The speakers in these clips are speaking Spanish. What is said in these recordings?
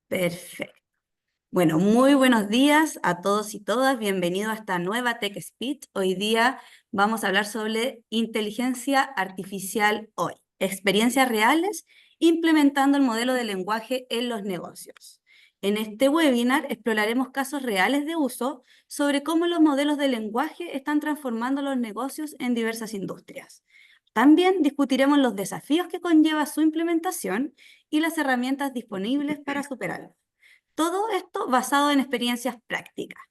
Perfecto. Bueno, muy buenos días a todos y todas. Bienvenidos a esta nueva Tech Speech. Hoy día vamos a hablar sobre inteligencia artificial hoy. Experiencias reales implementando el modelo de lenguaje en los negocios. En este webinar exploraremos casos reales de uso sobre cómo los modelos de lenguaje están transformando los negocios en diversas industrias. También discutiremos los desafíos que conlleva su implementación y las herramientas disponibles para superarlos. Todo esto basado en experiencias prácticas.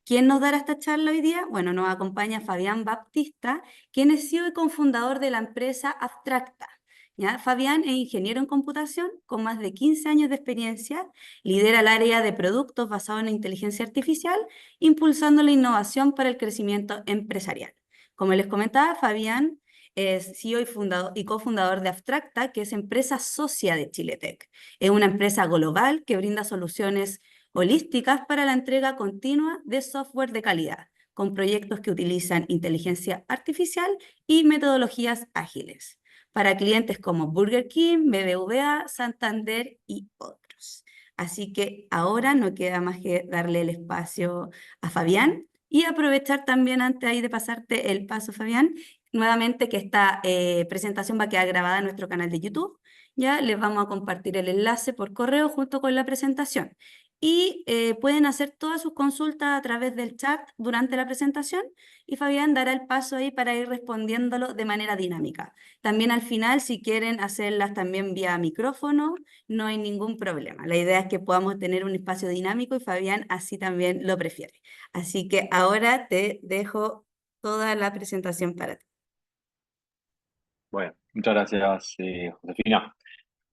¿Quién nos dará esta charla hoy día? Bueno, nos acompaña Fabián Baptista, quien es CEO y cofundador de la empresa Abstracta. ¿Ya? Fabián es ingeniero en computación con más de 15 años de experiencia, lidera el área de productos basado en inteligencia artificial, impulsando la innovación para el crecimiento empresarial. Como les comentaba, Fabián es CEO y cofundador de Abstracta, que es empresa socia de Chiletech. Es una empresa global que brinda soluciones holísticas para la entrega continua de software de calidad, con proyectos que utilizan inteligencia artificial y metodologías ágiles, para clientes como Burger King, BBVA, Santander y otros. Así que ahora no queda más que darle el espacio a Fabián y aprovechar también, antes ahí de pasarte el paso, Fabián, nuevamente que esta presentación va a quedar grabada en nuestro canal de YouTube. Ya les vamos a compartir el enlace por correo junto con la presentación. Y pueden hacer todas sus consultas a través del chat durante la presentación y Fabián dará el paso ahí para ir respondiéndolo de manera dinámica. También al final, si quieren hacerlas también vía micrófono, no hay ningún problema. La idea es que podamos tener un espacio dinámico y Fabián así también lo prefiere. Así que ahora te dejo toda la presentación para ti. Bueno, muchas gracias, Josefina.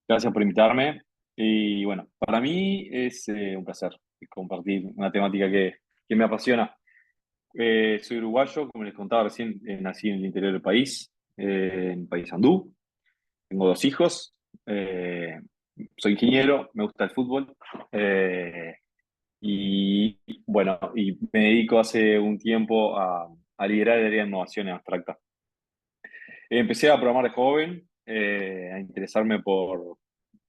Gracias por invitarme. Y bueno, para mí es un placer compartir una temática que me apasiona. Soy uruguayo, como les contaba recién, nací en el interior del país, en Paysandú. Tengo dos hijos. eh, Soy ingeniero, me gusta el fútbol. Y bueno, y me dedico hace un tiempo a liderar el área de innovación en Abstracta. Empecé a programar de joven, a interesarme por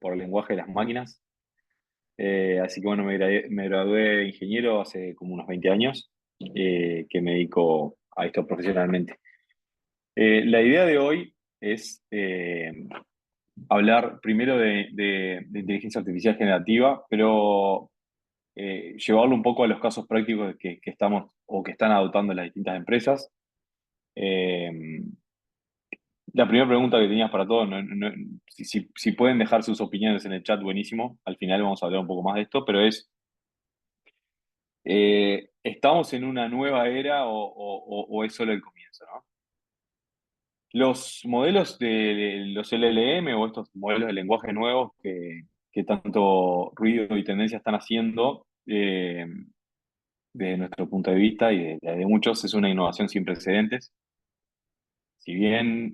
el lenguaje de las máquinas. Así que bueno, me gradué de ingeniero hace como unos 20 años, que me dedico a esto profesionalmente. La idea de hoy es hablar primero de inteligencia artificial generativa, pero llevarlo un poco a los casos prácticos que estamos o que están adoptando las distintas empresas. Eh, La primera pregunta que tenías para todos, si pueden dejar sus opiniones en el chat, buenísimo. Al final vamos a hablar un poco más de esto, pero ¿estamos en una nueva era o es solo el comienzo, ¿no? Los modelos de los LLM o estos modelos de lenguaje nuevos que tanto ruido y tendencia están haciendo, desde nuestro punto de vista y de muchos, es una innovación sin precedentes. Si bien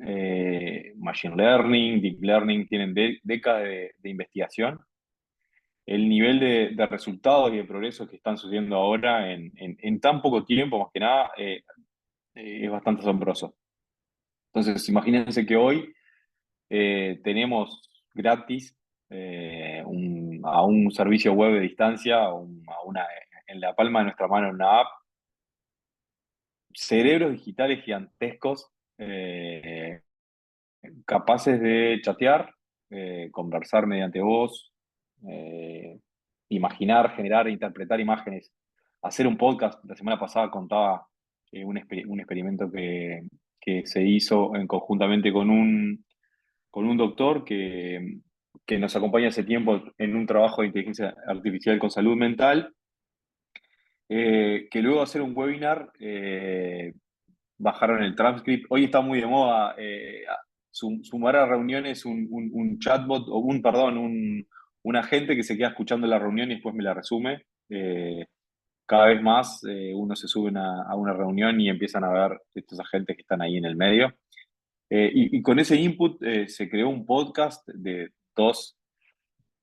Machine Learning, Deep Learning tienen décadas de investigación, el nivel de resultados y de progreso que están sucediendo ahora en tan poco tiempo, más que nada, es bastante asombroso. Entonces, imagínense que hoy tenemos gratis a un servicio web de distancia, en la palma de nuestra mano una app, cerebros digitales gigantescos capaces de chatear, conversar mediante voz, eh, imaginar, generar e interpretar imágenes, hacer un podcast. La semana pasada contaba un experimento que se hizo conjuntamente con un doctor que nos acompaña hace tiempo en un trabajo de inteligencia artificial con salud mental, que luego de hacer un webinar bajaron el transcript. Hoy está muy de moda sumar a reuniones un chatbot, o perdón, un agente que se queda escuchando la reunión y después me la resume. Cada vez más uno se sube a una reunión y empiezan a ver estos agentes que están ahí en el medio. Y con ese input se creó un podcast de dos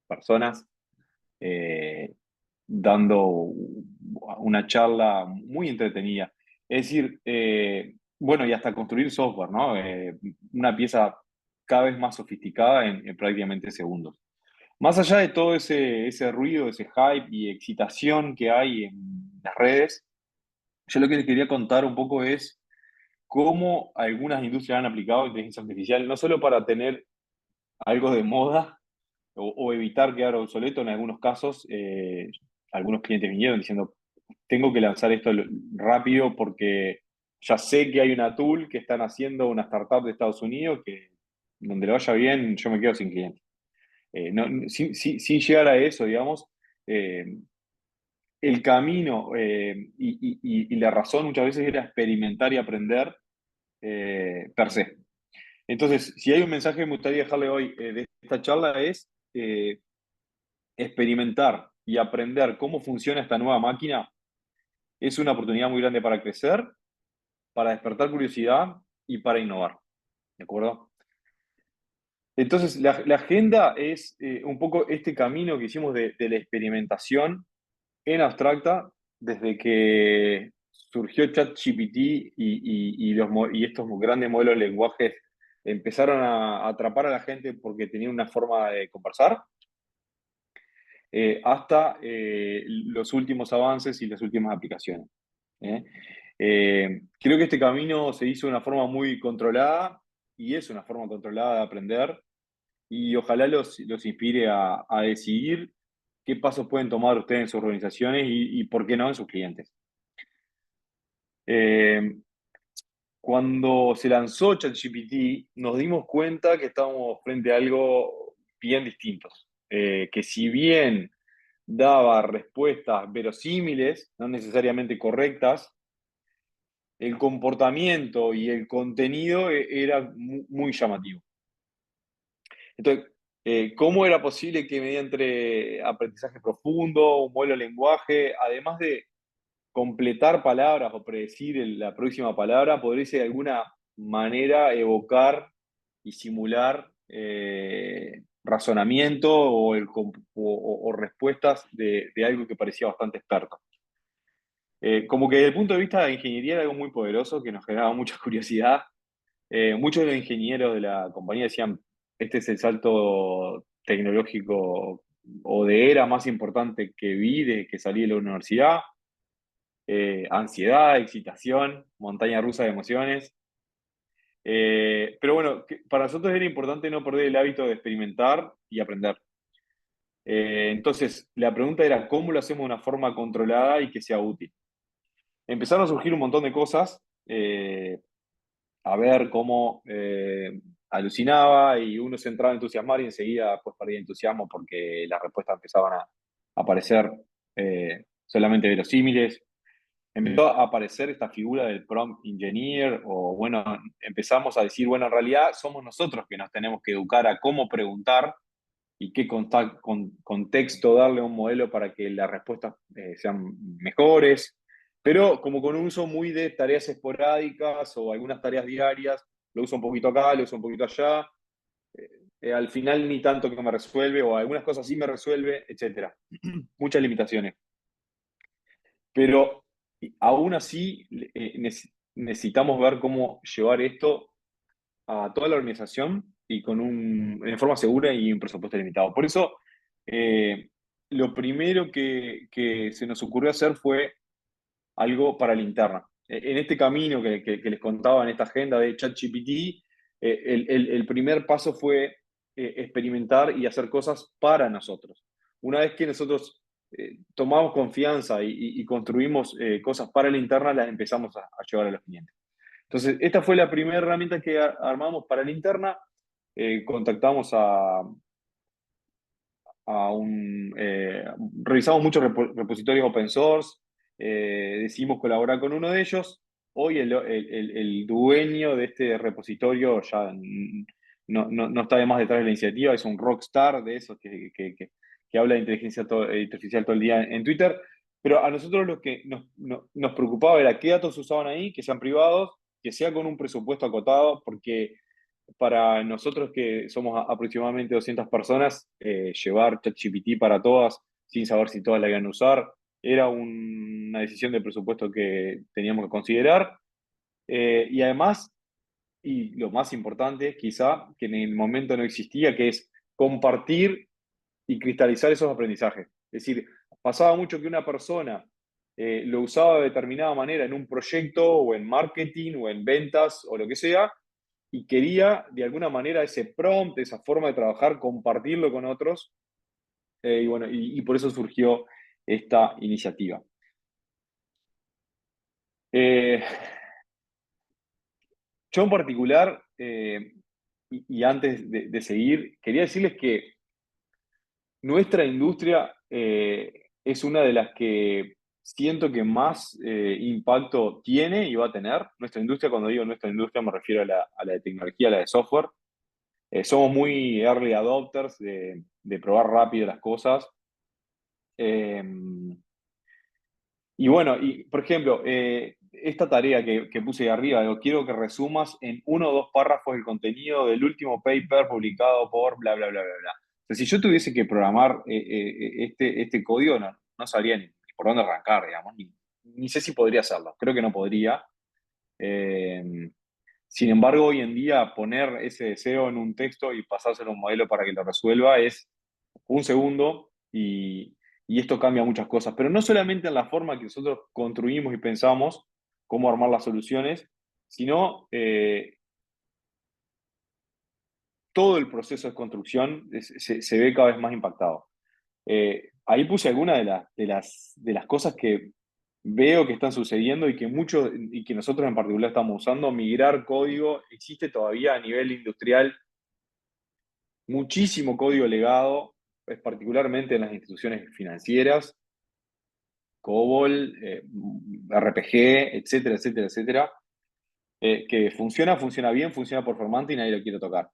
personas eh, dando una charla muy entretenida. Es decir, bueno, y hasta construir software, ¿no? Una pieza cada vez más sofisticada en prácticamente segundos. Más allá de todo ese ruido, ese hype y excitación que hay en las redes, yo lo que les quería contar un poco es cómo algunas industrias han aplicado inteligencia artificial, no solo para tener algo de moda o evitar quedar obsoleto en algunos casos. Algunos clientes vinieron diciendo, tengo que lanzar esto rápido porque ya sé que hay una tool que están haciendo una startup de Estados Unidos que donde le vaya bien, yo me quedo sin clientes. Sin llegar a eso, digamos, eh, el camino y la razón muchas veces era experimentar y aprender per se. Entonces, si hay un mensaje que me gustaría dejarle hoy de esta charla es experimentar y aprender cómo funciona esta nueva máquina es una oportunidad muy grande para crecer, para despertar curiosidad y para innovar. ¿De acuerdo? Entonces, la agenda es un poco este camino que hicimos de la experimentación en abstracta desde que surgió ChatGPT y estos grandes modelos de lenguaje empezaron a atrapar a la gente porque tenían una forma de conversar, hasta los últimos avances y las últimas aplicaciones. ¿Eh? Creo que este camino se hizo de una forma muy controlada y es una forma controlada de aprender y ojalá los inspire a decidir qué pasos pueden tomar ustedes en sus organizaciones y por qué no en sus clientes. Eh, Cuando se lanzó ChatGPT, nos dimos cuenta que estábamos frente a algo bien distinto. Que si bien daba respuestas verosímiles, no necesariamente correctas, el comportamiento y el contenido era muy llamativo. Entonces, ¿cómo era posible que mediante aprendizaje profundo, un modelo de lenguaje, además de completar palabras o predecir la próxima palabra, podría de alguna manera evocar y simular razonamiento o respuestas de algo que parecía bastante experto? Como que desde el punto de vista de la ingeniería era algo muy poderoso que nos generaba mucha curiosidad. Muchos de los ingenieros de la compañía decían, este es el salto tecnológico o de era más importante que vi desde que salí de la universidad. Ansiedad, excitación, montaña rusa de emociones. Pero bueno, para nosotros era importante no perder el hábito de experimentar y aprender. Entonces, la pregunta era, ¿cómo lo hacemos de una forma controlada y que sea útil? Empezaron a surgir un montón de cosas, a ver cómo alucinaba y uno se entraba a entusiasmar y enseguida pues perdía entusiasmo porque las respuestas empezaban a aparecer solamente verosímiles. Empezó a aparecer esta figura del prompt engineer, o bueno, empezamos a decir, bueno, en realidad somos nosotros que nos tenemos que educar a cómo preguntar y qué contexto darle a un modelo para que las respuestas sean mejores, pero como con un uso muy de tareas esporádicas o algunas tareas diarias, lo uso un poquito acá, lo uso un poquito allá, al final ni tanto que me resuelve, o algunas cosas sí me resuelve, etcétera. Muchas limitaciones. Pero aún así necesitamos ver cómo llevar esto a toda la organización y en forma segura y un presupuesto limitado. Por eso, eh, lo primero que se nos ocurrió hacer fue algo para la interna. En este camino que les contaba en esta agenda de ChatGPT, el primer paso fue experimentar y hacer cosas para nosotros. Una vez que nosotros tomamos confianza y construimos cosas para la interna, las empezamos a llevar a los clientes. Entonces, esta fue la primera herramienta que armamos para la interna. Contactamos a revisamos muchos repositorios open source, decidimos colaborar con uno de ellos. Hoy el dueño de este repositorio ya no está de más detrás de la iniciativa, es un rockstar de esos que habla de inteligencia artificial todo el día en Twitter. Pero a nosotros lo que nos preocupaba era qué datos usaban ahí, que sean privados, que sea con un presupuesto acotado, porque para nosotros que somos aproximadamente 200 personas, llevar ChatGPT para todas sin saber si todas la iban a usar era una decisión de presupuesto que teníamos que considerar. Y además, y lo más importante quizá, que en el momento no existía, que es compartir y cristalizar esos aprendizajes. Es decir, pasaba mucho que una persona lo usaba de determinada manera en un proyecto o en marketing o en ventas o lo que sea, y quería de alguna manera ese prompt, esa forma de trabajar, compartirlo con otros, y bueno, y por eso surgió esta iniciativa. Eh, yo en particular, y antes de seguir, quería decirles que nuestra industria es una de las que siento que más impacto tiene y va a tener. Nuestra industria, cuando digo nuestra industria, me refiero a la de tecnología, a la de software. Somos muy early adopters de probar rápido las cosas. Eh, y bueno, y por ejemplo, esta tarea que puse ahí arriba, digo, quiero que resumas en uno o dos párrafos el contenido del último paper publicado por bla, bla, bla, bla, bla. O sea, si yo tuviese que programar este código, no sabría ni por dónde arrancar, digamos, ni sé si podría hacerlo. Creo que no podría. Eh, Sin embargo, hoy en día poner ese deseo en un texto y pasárselo a un modelo para que lo resuelva es un segundo y esto cambia muchas cosas, pero no solamente en la forma que nosotros construimos y pensamos cómo armar las soluciones, sino todo el proceso de construcción se ve cada vez más impactado. Ahí puse algunas de las cosas que veo que están sucediendo y que muchos y que nosotros en particular estamos usando. Migrar código existe todavía a nivel industrial muchísimo código legado, particularmente en las instituciones financieras, COBOL, RPG, etcétera, etcétera, etcétera, que funciona bien, funciona performante y nadie lo quiere tocar.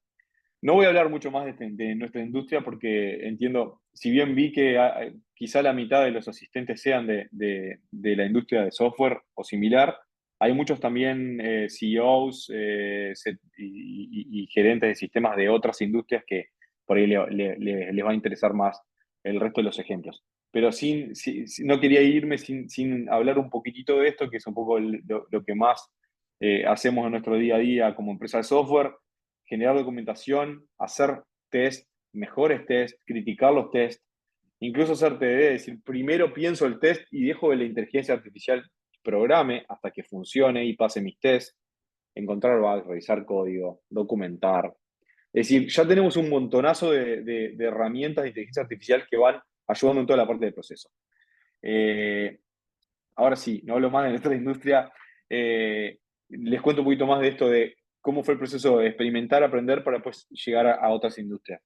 No voy a hablar mucho más de nuestra industria porque entiendo, si bien vi que quizá la mitad de los asistentes sean de la industria de software o similar, hay muchos también CEOs y gerentes de sistemas de otras industrias que por ahí les va a interesar más el resto de los ejemplos. Pero no quería irme sin hablar un poquitito de esto, que es un poco lo que más hacemos en nuestro día a día como empresa de software: generar documentación, hacer test, mejores test, criticar los test, incluso hacer TDD, es decir, primero pienso el test y dejo que la inteligencia artificial programe hasta que funcione y pase mis tests, encontrar bugs, revisar código, documentar. Es decir, ya tenemos un montonazo de herramientas de inteligencia artificial que van ayudando en toda la parte del proceso. Eh, Ahora sí, no hablo más de nuestra industria. Les cuento un poquito más de esto de cómo fue el proceso de experimentar, aprender para después llegar a otras industrias.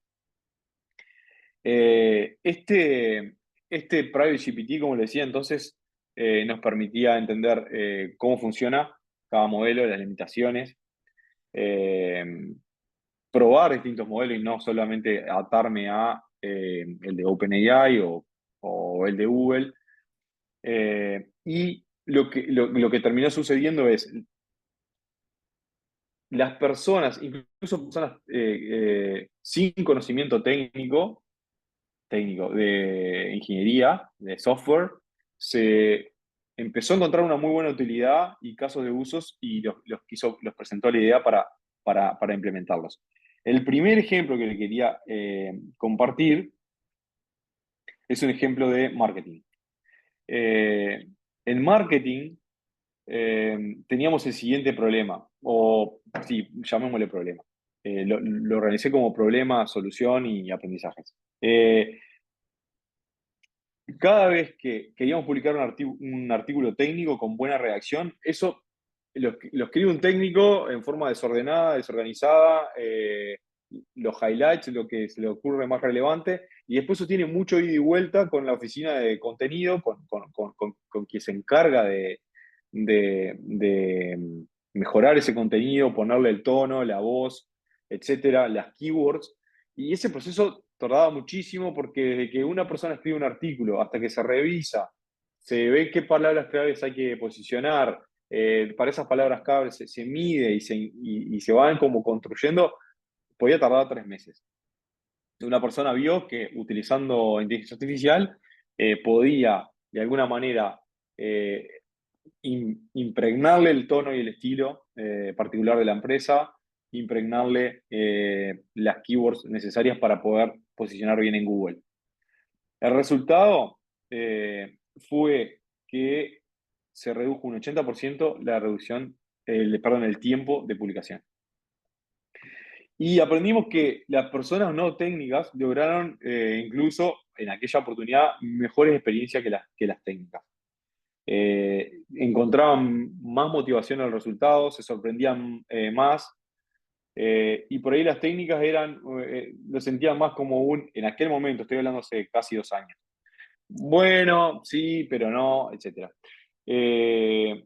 Este Private GPT, como le decía, entonces nos permitía entender cómo funciona cada modelo, las limitaciones, eh, probar distintos modelos y no solamente atarme a el de OpenAI o el de Google. Y lo que terminó sucediendo es las personas, incluso personas sin conocimiento técnico de ingeniería, de software, se empezó a encontrar una muy buena utilidad y casos de usos y los presentó la idea para implementarlos. El primer ejemplo que le quería compartir es un ejemplo de marketing. En marketing teníamos el siguiente problema, o sí, llamémosle problema. Lo organicé como problema, solución y aprendizajes. Cada vez que queríamos publicar un artículo técnico con buena redacción, eso lo escribe un técnico en forma desordenada, desorganizada, los highlights, lo que se le ocurre más relevante, y después eso tiene mucho ida y vuelta con la oficina de contenido, con quien se encarga de mejorar ese contenido, ponerle el tono, la voz, etcétera, las keywords. Y ese proceso tardaba muchísimo porque desde que una persona escribe un artículo hasta que se revisa, se ve qué palabras claves hay que posicionar, para esas palabras claves se mide y se van como construyendo, podía tardar 3 meses. Una persona vio que utilizando inteligencia artificial podía de alguna manera eh, impregnarle el tono y el estilo particular de la empresa, impregnarle las keywords necesarias para poder posicionar bien en Google. El resultado fue que se redujo un 80% la reducción, perdón, el tiempo de publicación. Y aprendimos que las personas no técnicas lograron incluso en aquella oportunidad mejores experiencias que las técnicas. Encontraban más motivación en el resultado, se sorprendían más, y por ahí las técnicas lo sentían más como en aquel momento, estoy hablando hace casi 2 años. Bueno, sí, pero no, etcétera. Eh,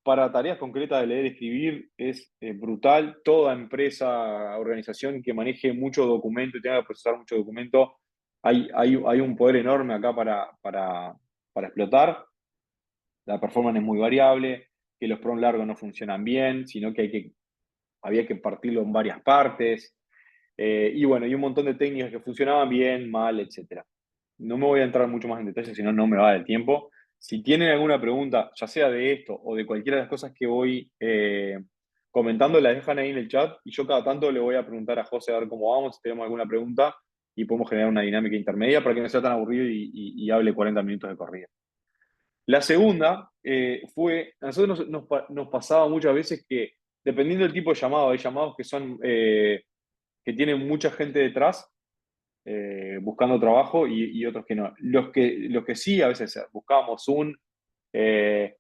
para tareas concretas de leer y escribir es brutal. Toda empresa, organización que maneje mucho documento y tenga que procesar mucho documento, hay un poder enorme acá para explotar. La performance es muy variable, que los prom largos no funcionan bien, sino que había que partirlo en varias partes. Y bueno, y un montón de técnicas que funcionaban bien, mal, etcétera. No me voy a entrar mucho más en detalle, si no, no me va el tiempo. Si tienen alguna pregunta, ya sea de esto o de cualquiera de las cosas que voy comentando, la dejan ahí en el chat y yo cada tanto le voy a preguntar a José a ver cómo vamos, si tenemos alguna pregunta y podemos generar una dinámica intermedia para que no sea tan aburrido y hable 40 minutos de corrida. La segunda a nosotros nos pasaba muchas veces que, dependiendo del tipo de llamado, hay llamados que tienen mucha gente detrás buscando trabajo y otros que no. Los que sí, a veces buscábamos un eh,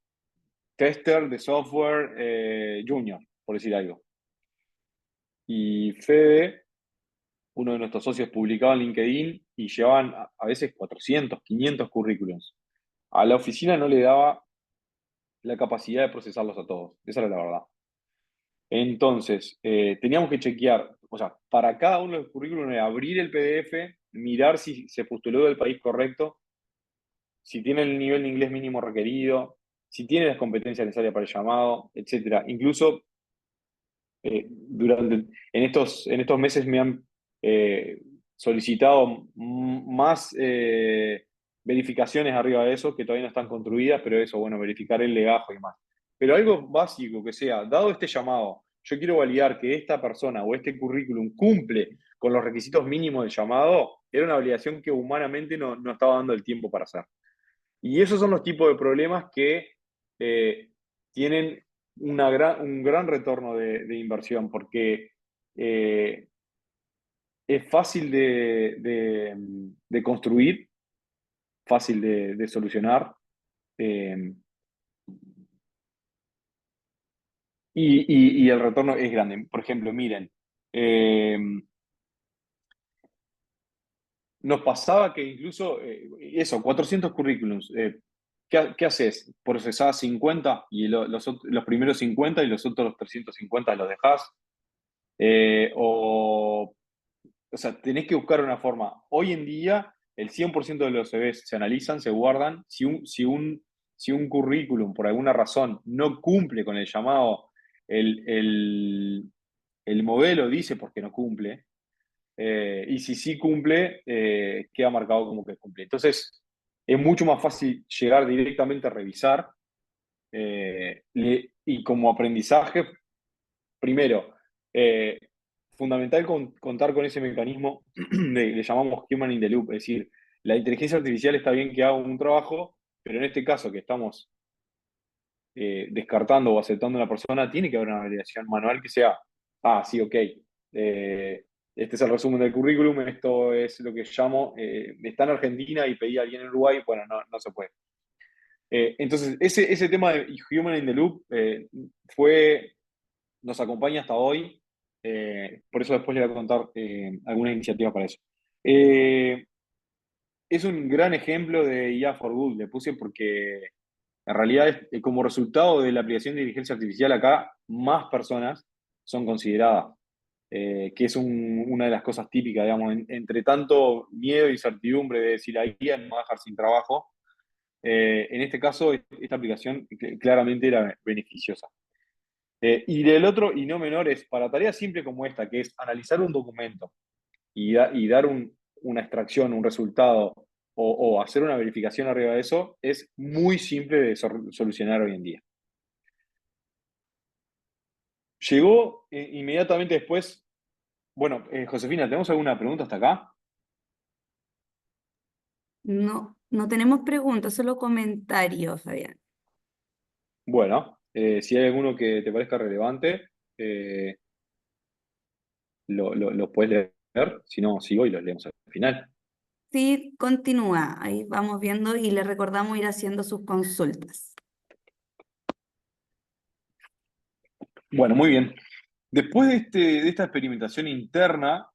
tester de software junior, por decir algo. Y Fede, uno de nuestros socios, publicaba en LinkedIn y llevaban a veces 400, 500 currículums. A la oficina no le daba la capacidad de procesarlos a todos. Esa era la verdad. Entonces, teníamos que chequear, o sea, para cada uno de los currículums, abrir el PDF, mirar si se postuló del país correcto, si tiene el nivel de inglés mínimo requerido, si tiene las competencias necesarias para el llamado, etcétera. Incluso en estos meses me han solicitado más verificaciones arriba de eso, que todavía no están construidas, pero eso, bueno, verificar el legajo y más. Pero algo básico que sea, dado este llamado, yo quiero validar que esta persona o este currículum cumple con los requisitos mínimos del llamado, era una validación que humanamente no estaba dando el tiempo para hacer. Y esos son los tipos de problemas que tienen un gran retorno de inversión, porque eh, es fácil de construir, fácil de solucionar, eh, y el retorno es grande. Por ejemplo, miren, eh, nos pasaba que incluso, eso, 400 currículums, ¿qué haces? ¿Procesás 50 y los primeros 50 y los otros 350 los dejás? O sea, tenés que buscar una forma. Hoy en día, el 100% de los CVs se analizan, se guardan. Si un currículum, por alguna razón, no cumple con el llamado, el, el, el modelo dice por qué no cumple. Y si sí cumple, queda marcado como que cumple. Entonces, es mucho más fácil llegar directamente a revisar. Y como aprendizaje, primero, eh, fundamental contar con ese mecanismo le llamamos human in the loop, es decir, la inteligencia artificial está bien que haga un trabajo, pero en este caso que estamos descartando o aceptando a una persona, tiene que haber una validación manual que sea, sí, ok, este es el resumen del currículum, esto es lo que llamo, está en Argentina y pedí a alguien en Uruguay, bueno, no se puede. Entonces, ese tema de human in the loop nos acompaña hasta hoy. Por eso después le voy a contar algunas iniciativas para eso. Eh, es un gran ejemplo de IA for Good, le puse porque en realidad como resultado de la aplicación de inteligencia artificial acá, más personas son consideradas, que es una de las cosas típicas, digamos, entre tanto miedo y incertidumbre de si la IA me va a dejar sin trabajo. En este caso, esta aplicación claramente era beneficiosa. Y del otro, y no menor, es para tareas simples como esta, que es analizar un documento y dar una extracción, un resultado o hacer una verificación arriba de eso, es muy simple de solucionar hoy en día. Llegó inmediatamente después, bueno, Josefina, ¿tenemos alguna pregunta hasta acá? No, no tenemos preguntas, solo comentarios, Fabián. Bueno, si hay alguno que te parezca relevante, eh, lo puedes leer, si no, sigo y los leemos al final. Sí, continúa. Ahí vamos viendo y le recordamos ir haciendo sus consultas. Bueno, muy bien. Después de esta experimentación interna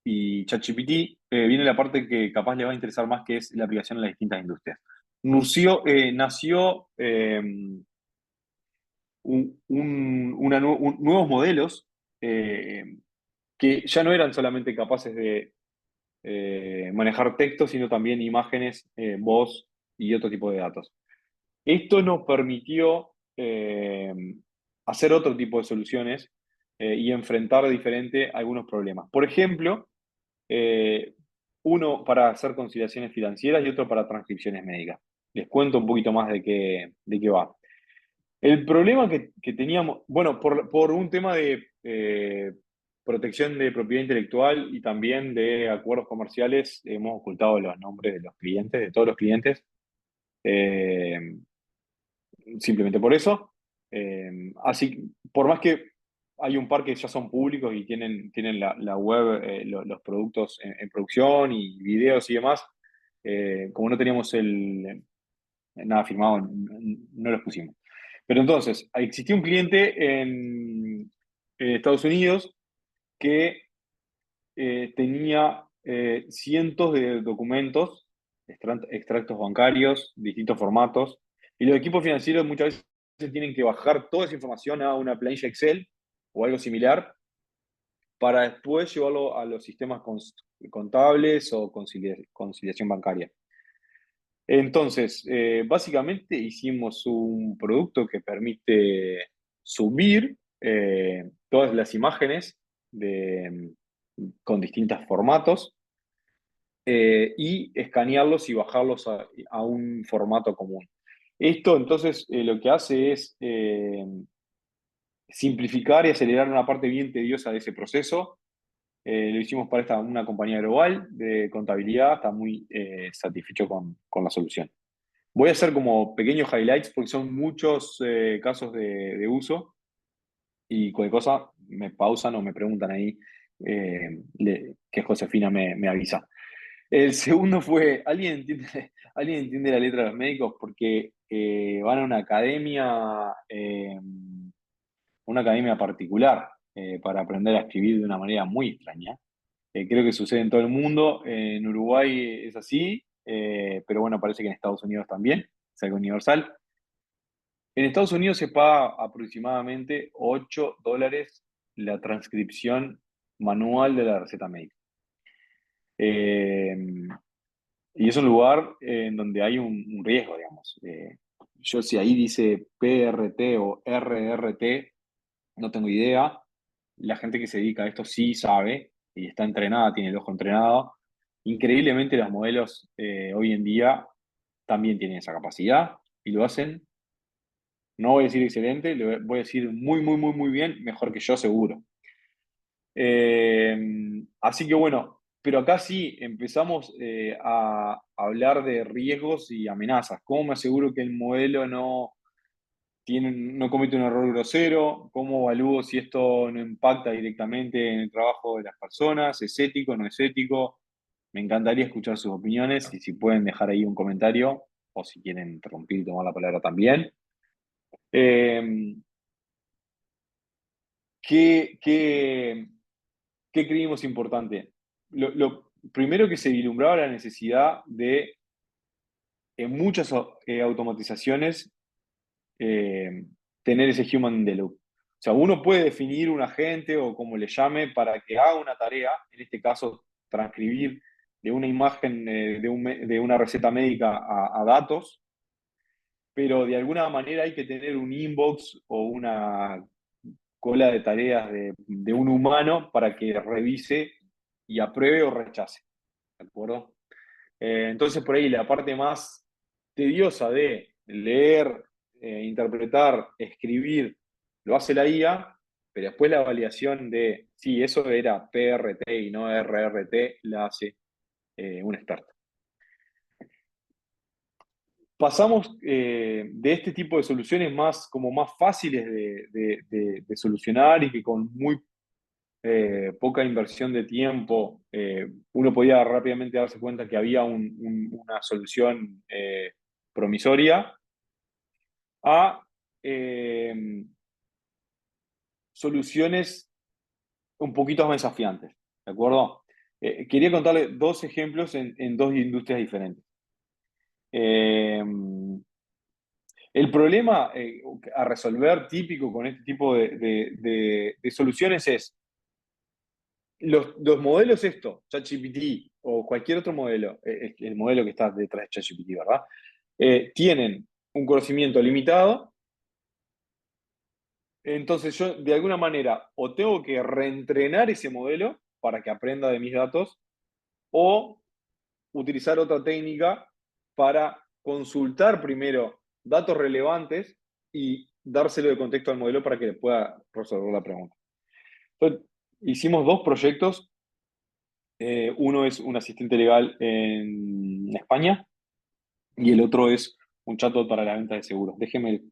y ChatGPT, viene la parte que capaz le va a interesar más, que es la aplicación en las distintas industrias. Nació nuevos modelos eh, que ya no eran solamente capaces de manejar texto, sino también imágenes, voz y otro tipo de datos. Esto nos permitió hacer otro tipo de soluciones y enfrentar diferente algunos problemas. Por ejemplo, eh, uno para hacer conciliaciones financieras y otro para transcripciones médicas. Les cuento un poquito más de qué va. El problema que teníamos, bueno, por un tema de protección de propiedad intelectual y también de acuerdos comerciales, hemos ocultado los nombres de los clientes, de todos los clientes. Eh, Simplemente por eso. Así, por más que hay un par que ya son públicos y tienen la web, los productos en producción y videos y demás, como no teníamos nada firmado, no los pusimos. Pero entonces, existía un cliente en Estados Unidos que tenía cientos de documentos, extractos bancarios, distintos formatos, y los equipos financieros muchas veces tienen que bajar toda esa información a una planilla Excel o algo similar para después llevarlo a los sistemas contables o conciliación bancaria. Entonces, básicamente hicimos un producto que permite subir todas las imágenes con distintos formatos y escanearlos y bajarlos a un formato común. Esto entonces lo que hace es simplificar y acelerar una parte bien tediosa de ese proceso. Lo hicimos para una compañía global de contabilidad, está muy satisfecho con la solución. Voy a hacer como pequeños highlights porque son muchos casos de uso y cualquier cosa me pausan o me preguntan ahí que Josefina me avisa. El segundo fue, ¿alguien entiende la letra de los médicos? Porque van a una academia particular para aprender a escribir de una manera muy extraña. Creo que sucede en todo el mundo. En Uruguay es así, pero bueno, parece que en Estados Unidos también, es algo universal. En Estados Unidos se paga aproximadamente $8 la transcripción manual de la receta médica. Eh, y es un lugar en donde hay un riesgo, digamos. Yo si ahí dice PRT o RRT, no tengo idea. La gente que se dedica a esto sí sabe y está entrenada, tiene el ojo entrenado. Increíblemente los modelos hoy en día también tienen esa capacidad y lo hacen, no voy a decir excelente, le voy a decir muy, muy, muy, muy bien, mejor que yo seguro. Así que bueno, pero acá sí empezamos a hablar de riesgos y amenazas. ¿Cómo me aseguro que el modelo no comete un error grosero? ¿Cómo evalúo si esto no impacta directamente en el trabajo de las personas? ¿Es ético, no es ético? Me encantaría escuchar sus opiniones y si pueden dejar ahí un comentario o si quieren interrumpir y tomar la palabra también. Eh, ¿qué, ¿Qué creímos importante? Lo primero que se vislumbraba la necesidad de, en muchas automatizaciones, eh, tener ese human in the loop. O sea, uno puede definir un agente o como le llame para que haga una tarea, en este caso, transcribir de una imagen de una receta médica a datos, pero de alguna manera hay que tener un inbox o una cola de tareas de un humano para que revise y apruebe o rechace. ¿De acuerdo? Entonces, por ahí la parte más tediosa de leer, interpretar, escribir, lo hace la IA, pero después la validación de si eso era PRT y no RRT la hace un experto. pasamos de este tipo de soluciones como más fáciles de solucionar y que con muy poca inversión de tiempo uno podía rápidamente darse cuenta que había una solución promisoria a soluciones un poquito más desafiantes, ¿de acuerdo? Quería contarle dos ejemplos en dos industrias diferentes. Eh, el problema a resolver típico con este tipo de soluciones es los modelos ChatGPT o cualquier otro modelo, el modelo que está detrás de ChatGPT, ¿verdad? Tienen un conocimiento limitado, entonces yo de alguna manera o tengo que reentrenar ese modelo para que aprenda de mis datos o utilizar otra técnica para consultar primero datos relevantes y dárselo de contexto al modelo para que le pueda resolver la pregunta. Entonces, hicimos dos proyectos. Uno es un asistente legal en España y el otro es un chatbot para la venta de seguros. Déjenme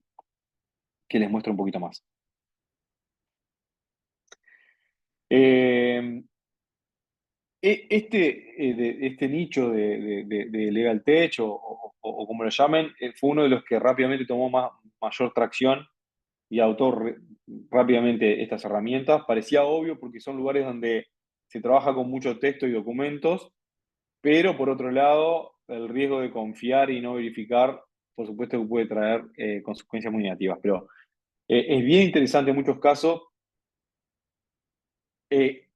que les muestre un poquito más. Eh, este nicho de Legal Tech o como lo llamen, fue uno de los que rápidamente tomó mayor tracción y adoptó rápidamente estas herramientas. Parecía obvio porque son lugares donde se trabaja con mucho texto y documentos, pero por otro lado, el riesgo de confiar y no verificar, por supuesto que puede traer consecuencias muy negativas. Pero es bien interesante en muchos casos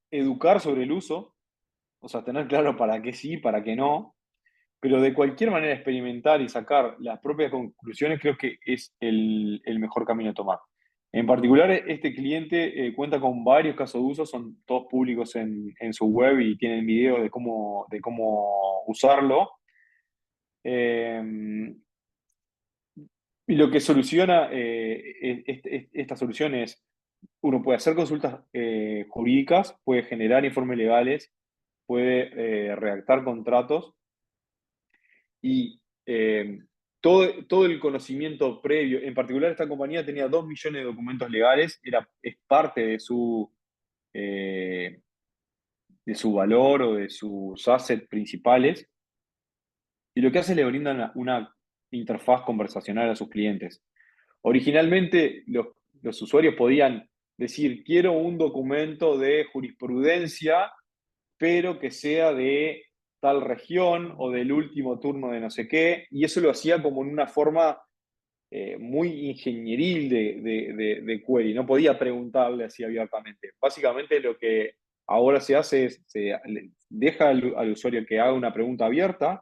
educar sobre el uso, o sea, tener claro para qué sí, para qué no, pero de cualquier manera experimentar y sacar las propias conclusiones creo que es el mejor camino a tomar. En particular, este cliente cuenta con varios casos de uso, son todos públicos en su web y tienen videos de cómo usarlo. Eh, y lo que soluciona esta solución es, uno puede hacer consultas jurídicas, puede generar informes legales, puede redactar contratos y todo el conocimiento previo, en particular esta compañía tenía 2 millones de documentos legales, es parte eh, de su valor o de sus assets principales, y lo que hace es le brinda una interfaz conversacional a sus clientes. Originalmente los usuarios podían decir, quiero un documento de jurisprudencia, pero que sea de tal región o del último turno de no sé qué, y eso lo hacía como en una forma muy ingenieril de query, no podía preguntarle así abiertamente. Básicamente lo que ahora se hace es, deja al usuario que haga una pregunta abierta,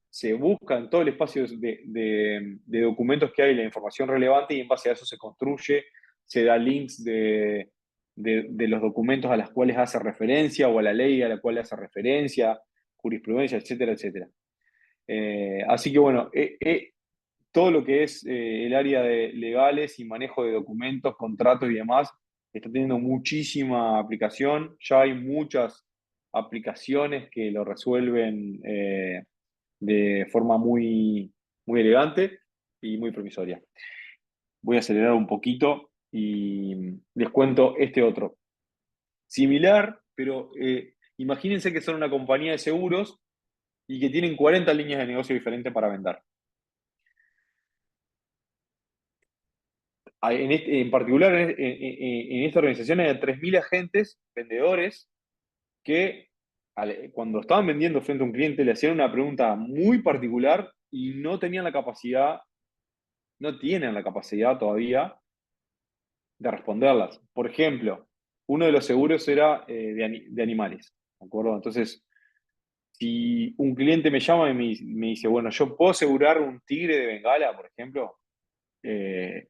se busca en todo el espacio de documentos que hay la información relevante y en base a eso se construye, se da links de los documentos a los cuales hace referencia o a la ley a la cual hace referencia, jurisprudencia, etcétera, etcétera. Así que bueno, todo lo que es el área de legales y manejo de documentos, contratos y demás, está teniendo muchísima aplicación. Ya hay muchas aplicaciones que lo resuelven de forma muy elegante y muy promisoria. Voy a acelerar un poquito y les cuento este otro. Similar, pero imagínense que son una compañía de seguros y que tienen 40 líneas de negocio diferentes para vender. En particular, en esta organización hay 3.000 agentes, vendedores, que cuando estaban vendiendo frente a un cliente le hacían una pregunta muy particular y no tenían la capacidad, no tienen la capacidad todavía de responderlas. Por ejemplo, uno de los seguros era de animales, ¿de acuerdo? Entonces, si un cliente me llama y me dice, bueno, yo puedo asegurar un tigre de Bengala, por ejemplo, eh,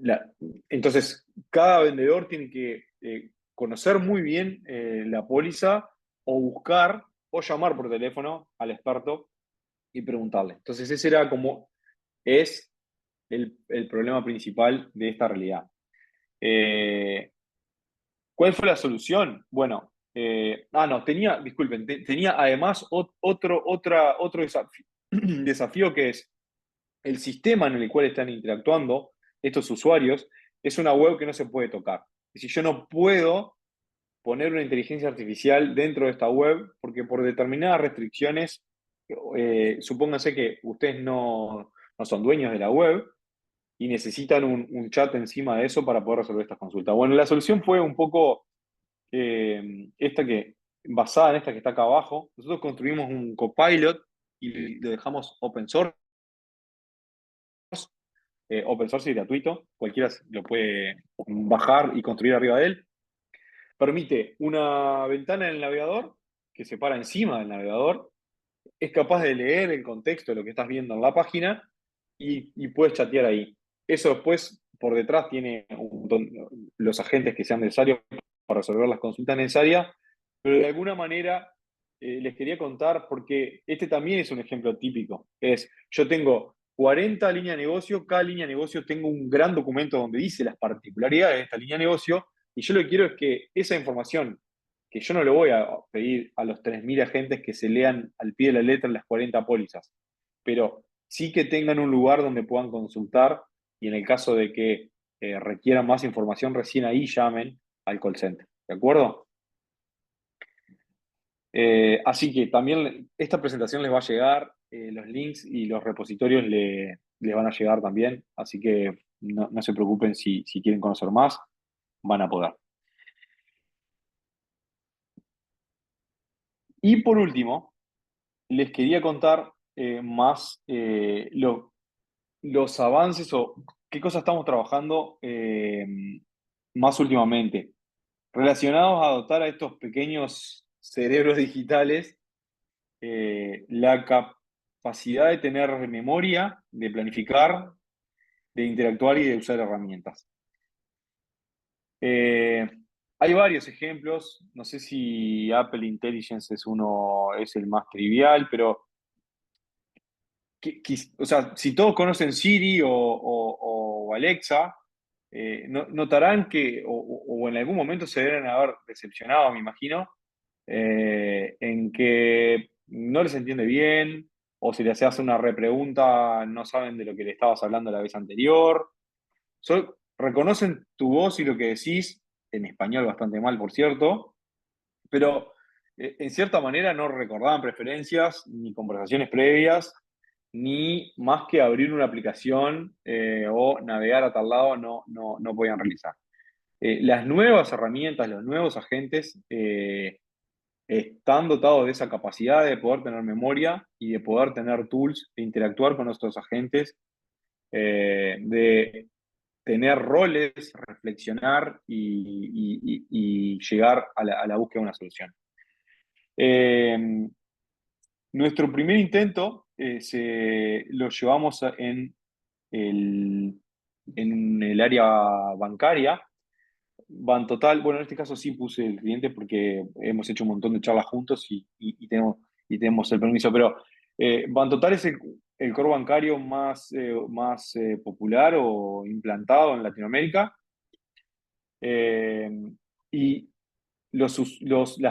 la- entonces, cada vendedor tiene que conocer muy bien la póliza o buscar o llamar por teléfono al experto y preguntarle. Entonces, ese era como es el problema principal de esta realidad. Eh, ¿Cuál fue la solución? Bueno, no, disculpen, tenía además otro desafío, desafío que es el sistema en el cual están interactuando estos usuarios es una web que no se puede tocar. Es decir, yo no puedo poner una inteligencia artificial dentro de esta web porque por determinadas restricciones, supónganse que ustedes no son dueños de la web y necesitan un chat encima de eso para poder resolver estas consultas. Bueno, la solución fue un poco basada en esta que está acá abajo. Nosotros construimos un copilot y lo dejamos open source y gratuito, cualquiera lo puede bajar y construir arriba de él. Permite una ventana en el navegador que se para encima del navegador, es capaz de leer el contexto de lo que estás viendo en la página y puedes chatear ahí. Eso después, por detrás, tiene los agentes que sean necesarios para resolver las consultas necesarias, pero de alguna manera les quería contar, porque este también es un ejemplo típico. Yo tengo 40 líneas de negocio, cada línea de negocio tengo un gran documento donde dice las particularidades de esta línea de negocio, y yo lo que quiero es que esa información, que yo no le voy a pedir a los 3.000 agentes que se lean al pie de la letra las 40 pólizas, pero sí que tengan un lugar donde puedan consultar y en el caso de que requieran más información, recién ahí llamen al call center. ¿De acuerdo? Así que también esta presentación les va a llegar, los links y los repositorios les van a llegar también, así que no se preocupen si quieren conocer más, van a poder. Y por último, les quería contar más los avances o qué cosas estamos trabajando más últimamente, relacionados a dotar a estos pequeños cerebros digitales la capacidad de tener memoria, de planificar, de interactuar y de usar herramientas. Eh, Hay varios ejemplos, no sé si Apple Intelligence es el más trivial, pero o sea, si todos conocen Siri o Alexa, notarán que, o en algún momento se deben haber decepcionado, me imagino, en que no les entiende bien, o si les hace una repregunta, no saben de lo que le estabas hablando la vez anterior. Reconocen tu voz y lo que decís, en español bastante mal, por cierto, pero en cierta manera no recordaban preferencias ni conversaciones previas, ni más que abrir una aplicación o navegar a tal lado no podían realizar. Las nuevas herramientas, los nuevos agentes están dotados de esa capacidad de poder tener memoria y de poder tener tools de interactuar con nuestros agentes, de tener roles, reflexionar y llegar a la búsqueda de una solución. Nuestro primer intento lo llevamos en el área bancaria. Bantotal, bueno, en este caso sí puse el cliente porque hemos hecho un montón de charlas juntos y tenemos el permiso, pero Bantotal es el core bancario más popular o implantado en Latinoamérica. Eh, y las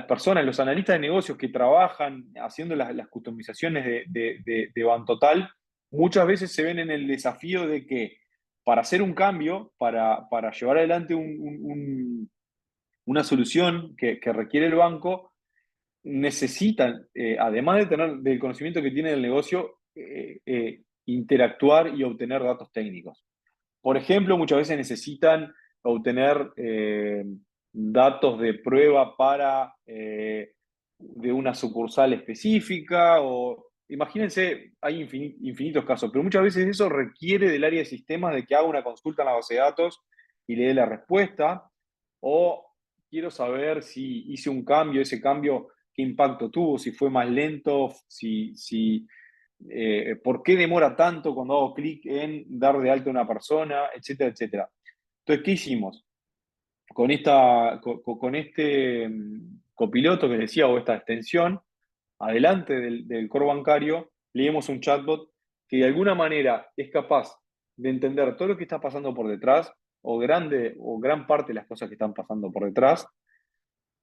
personas, los analistas de negocios que trabajan haciendo las customizaciones de Bantotal, muchas veces se ven en el desafío de que para hacer un cambio, para llevar adelante una solución que requiere el banco, necesitan, además de tener del conocimiento que tiene del negocio, interactuar y obtener datos técnicos. Por ejemplo, muchas veces necesitan obtener datos de prueba de una sucursal específica o imagínense, hay infinitos casos, pero muchas veces eso requiere del área de sistemas de que haga una consulta en la base de datos y le dé la respuesta, o quiero saber si hice un cambio, ese cambio, qué impacto tuvo, si fue más lento, por qué demora tanto cuando hago clic en dar de alta a una persona, etcétera, etcétera. Entonces, ¿qué hicimos? Con este copiloto que les decía, o esta extensión, adelante del core bancario, le dimos un chatbot que de alguna manera es capaz de entender todo lo que está pasando por detrás, o gran parte de las cosas que están pasando por detrás,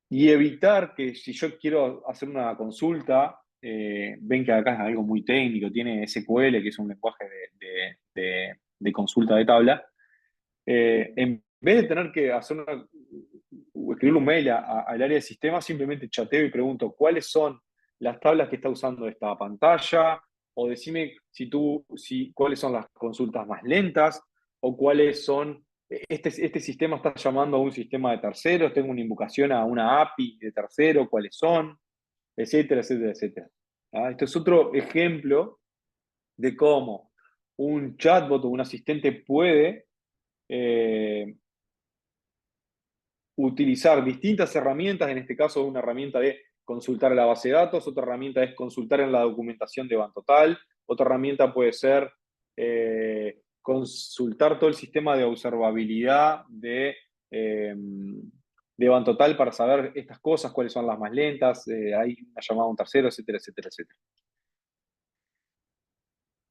y evitar que si yo quiero hacer una consulta ven que acá es algo muy técnico, tiene SQL, que es un lenguaje de consulta de tabla. En vez de tener que escribir un mail al área de sistemas, simplemente chateo y pregunto cuáles son las tablas que está usando esta pantalla, o decime cuáles son las consultas más lentas, o cuáles son, este sistema está llamando a un sistema de terceros, tengo una invocación a una API de tercero, cuáles son, etcétera, etcétera, etcétera. Esto es otro ejemplo de cómo un chatbot o un asistente puede eh, utilizar distintas herramientas, en este caso una herramienta de consultar la base de datos, otra herramienta es consultar en la documentación de Bantotal, otra herramienta puede ser consultar todo el sistema de observabilidad de Bantotal para saber estas cosas, cuáles son las más lentas, hay una llamada a un tercero, etcétera, etcétera, etcétera.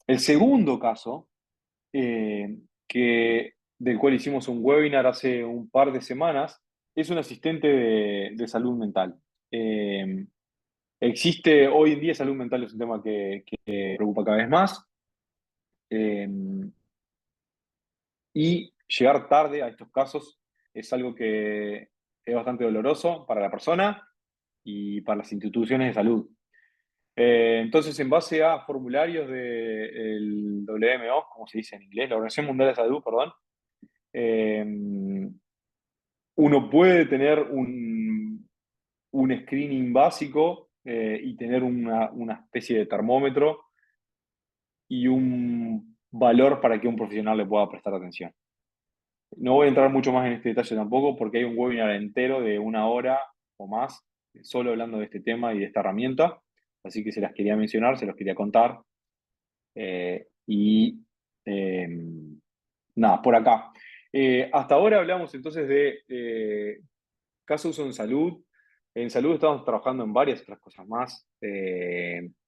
El segundo caso, eh, del cual hicimos un webinar hace un par de semanas, es un asistente de salud mental. Eh, Existe hoy en día salud mental, es un tema que preocupa cada vez más. eh, y llegar tarde a estos casos es algo que es bastante doloroso para la persona y para las instituciones de salud. Entonces, en base a formularios del WMO, como se dice en inglés, la Organización Mundial de Salud, perdón, eh, uno puede tener un screening básico y tener una especie de termómetro y un valor para que un profesional le pueda prestar atención. No voy a entrar mucho más en este detalle tampoco porque hay un webinar entero de 1 hora o más solo hablando de este tema y de esta herramienta, así que se las quería mencionar, se los quería contar. Y eh, nada, por acá. Hasta ahora hablamos entonces de caso uso en salud. En salud estamos trabajando en varias otras cosas más,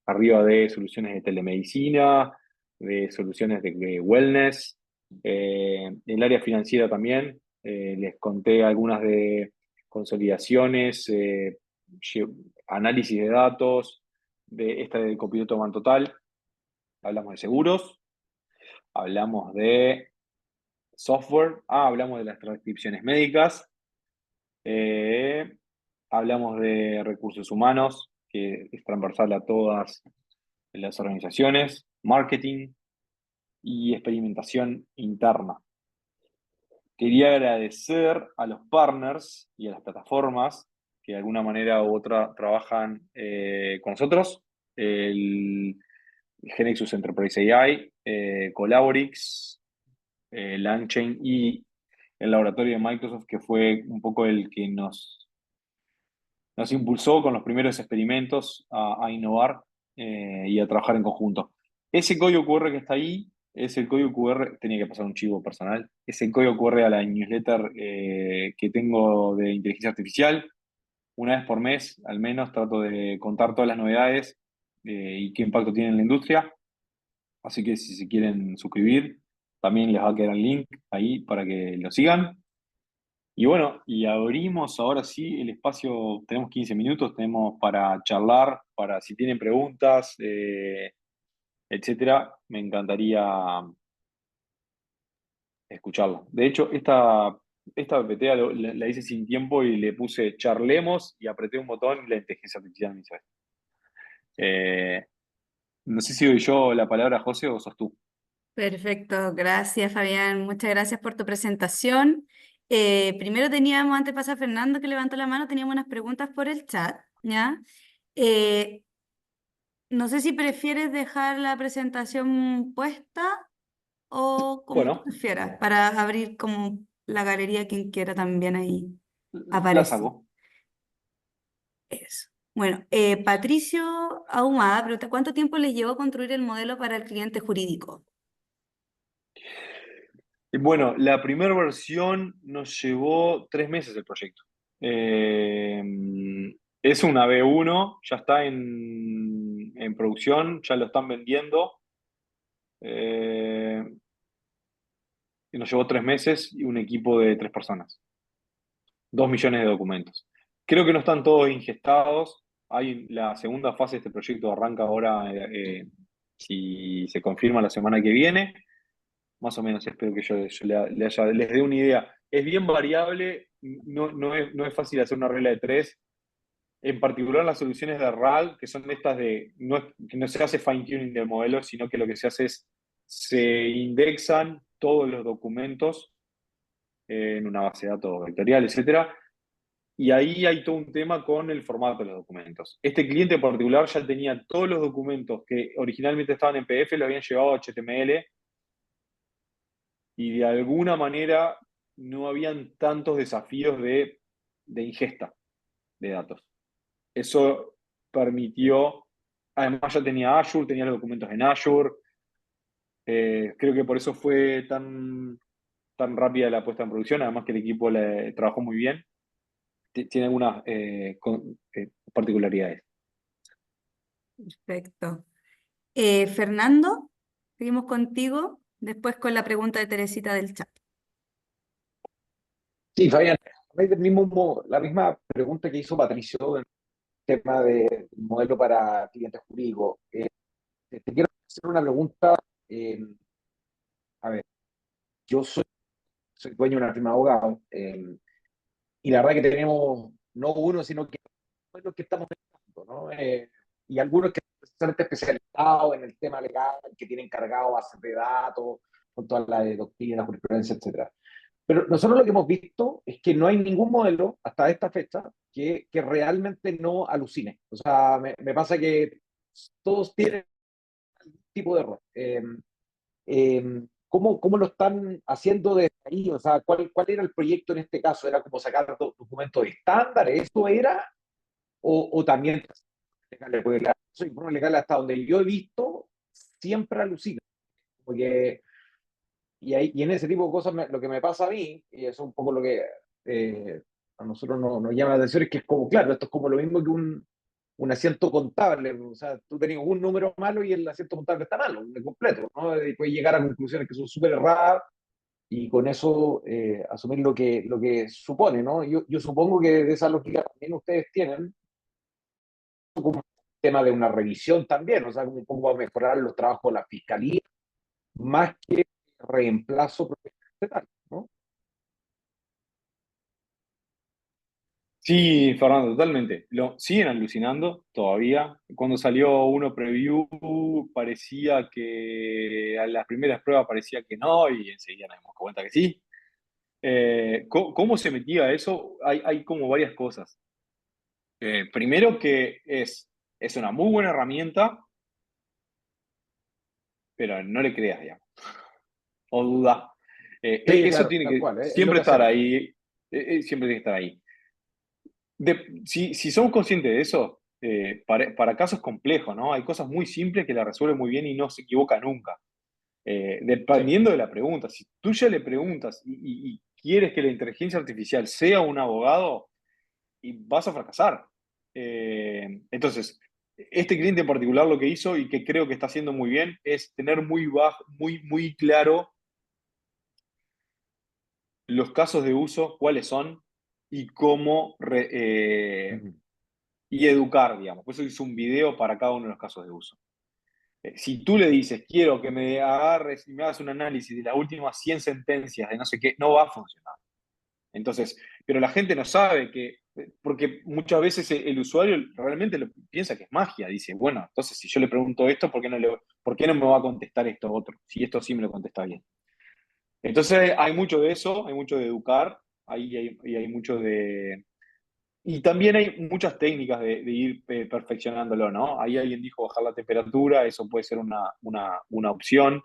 arriba de soluciones de telemedicina, de soluciones de wellness, en el área financiera también. Les conté algunas de consolidaciones, análisis de datos, de esta de copiloto man total. Hablamos de seguros, hablamos de software, hablamos de las transcripciones médicas. Eh, Hablamos de recursos humanos, que es transversal a todas las organizaciones, marketing y experimentación interna. Quería agradecer a los partners y a las plataformas que de alguna manera u otra trabajan con nosotros. El Genexus Enterprise AI, Collaborix, LangChain y el laboratorio de Microsoft, que fue un poco el que nos impulsó con los primeros experimentos a innovar y a trabajar en conjunto. Ese código QR que está ahí es el código QR, tenía que pasar un chivo personal, es el código QR a la newsletter que tengo de inteligencia artificial. Una vez por mes, al menos, trato de contar todas las novedades y qué impacto tiene en la industria. Así que si se quieren suscribir, también les va a quedar el link ahí para que lo sigan. Y bueno, y abrimos ahora sí el espacio, tenemos 15 minutos, tenemos para charlar, para si tienen preguntas, etcétera, me encantaría escucharla. De hecho, esta PPT la hice sin tiempo y le puse charlemos y apreté un botón y la inteligencia artificial me hizo esto. Eh, no sé si doy yo la palabra, José, o sos tú. Perfecto, gracias Fabián, muchas gracias por tu presentación. Primero teníamos, antes de pasar a Fernando que levantó la mano, teníamos unas preguntas por el chat, ¿ya? Eh, no sé si prefieres dejar la presentación puesta o como tú Bueno, prefieras, para abrir como la galería quien quiera también ahí la aparece. saco. Eso. Bueno, Patricio Ahumada pregunta, ¿cuánto tiempo les llevó construir el modelo para el cliente jurídico? Bueno, la primera versión nos llevó 3 meses el proyecto. Eh, es una B1, ya está en producción, ya lo están vendiendo. Eh, y nos llevó 3 meses y un equipo de 3 personas. 2 millones de documentos. Creo que no están todos ingestados, la segunda fase de este proyecto arranca ahora, si se confirma la semana que viene. Más o menos espero que yo les dé una idea. Es bien variable, no es fácil hacer una regla de tres. En particular las soluciones de RAG, que son estas que no se hace fine-tuning del modelo, sino que lo que se hace es, se indexan todos los documentos en una base de datos vectorial, etcétera, y ahí hay todo un tema con el formato de los documentos. Este cliente en particular ya tenía todos los documentos que originalmente estaban en PDF, lo habían llevado a HTML, y de alguna manera no habían tantos desafíos de ingesta de datos. Eso permitió, además ya tenía Azure, tenía los documentos en Azure, creo que por eso fue tan rápida la puesta en producción, además que el equipo trabajó muy bien. Tiene algunas particularidades. Perfecto. Fernando, seguimos contigo, después con la pregunta de Teresita del chat. Sí, Fabián, la misma pregunta que hizo Patricio en el tema del modelo para clientes jurídicos. Te quiero hacer una pregunta. eh, a ver, yo soy dueño de una firma de abogados, y la verdad que tenemos no uno, sino que los que estamos pensando, ¿no? Y algunos que son especializados en el tema legal, que tienen cargado bases de datos, con toda la de doctrina, jurisprudencia, etcétera. Pero nosotros lo que hemos visto es que no hay ningún modelo hasta esta fecha que realmente no alucine. O sea, me pasa que todos tienen algún tipo de error. ¿Cómo lo están haciendo desde ahí? O sea, ¿cuál era el proyecto en este caso? ¿Era como sacar documentos estándar? ¿Eso era? ¿O también legales? Porque la informes legales hasta donde yo he visto siempre alucina. Porque y en ese tipo de cosas lo que me pasa a mí, y eso es un poco lo que a nosotros nos llama la atención, es que es como, claro, esto es como lo mismo que un asiento contable. O sea, tú tenías un número malo y el asiento contable está malo, de completo, ¿no? Y puedes llegar a conclusiones que son súper erradas y con eso asumir lo que supone, ¿no? Yo supongo que de esa lógica también ustedes tienen como un tema de una revisión también, o sea, como un poco a mejorar los trabajos de la fiscalía, más que reemplazo profesional, ¿no? Sí, Fernando, totalmente. Lo siguen alucinando todavía. Cuando salió uno preview, parecía que a las primeras pruebas parecía que no, y enseguida nos dimos cuenta que sí. ¿Cómo se metía eso? Hay como varias cosas. Primero que es una muy buena herramienta, pero no le creas, digamos, o duda. Sí, Eso claro, tiene tal que cual, es lo siempre que estar hacemos. ahí, siempre tiene que estar ahí. Si somos conscientes de eso, para casos complejos, ¿no? Hay cosas muy simples que la resuelve muy bien y no se equivoca nunca. Sí. Dependiendo de la pregunta, si tú ya le preguntas y quieres que la inteligencia artificial sea un abogado, y vas a fracasar. Entonces, este cliente en particular lo que hizo y que creo que está haciendo muy bien es tener muy claro los casos de uso, cuáles son y cómo Ujú. y educar, digamos. Por eso hizo un video para cada uno de los casos de uso. Si tú le dices, quiero que me agarres y me hagas un análisis de las últimas 100 sentencias de no sé qué, no va a funcionar. Entonces, pero la gente no sabe porque muchas veces el usuario realmente piensa que es magia. Dice, bueno, entonces si yo le pregunto esto, ¿por qué no me va a contestar esto otro? Si esto sí me lo contesta bien. Entonces, hay mucho de eso, hay mucho de educar, hay mucho de... Y también hay muchas técnicas de ir perfeccionándolo, ¿no? Ahí alguien dijo bajar la temperatura, eso puede ser una opción,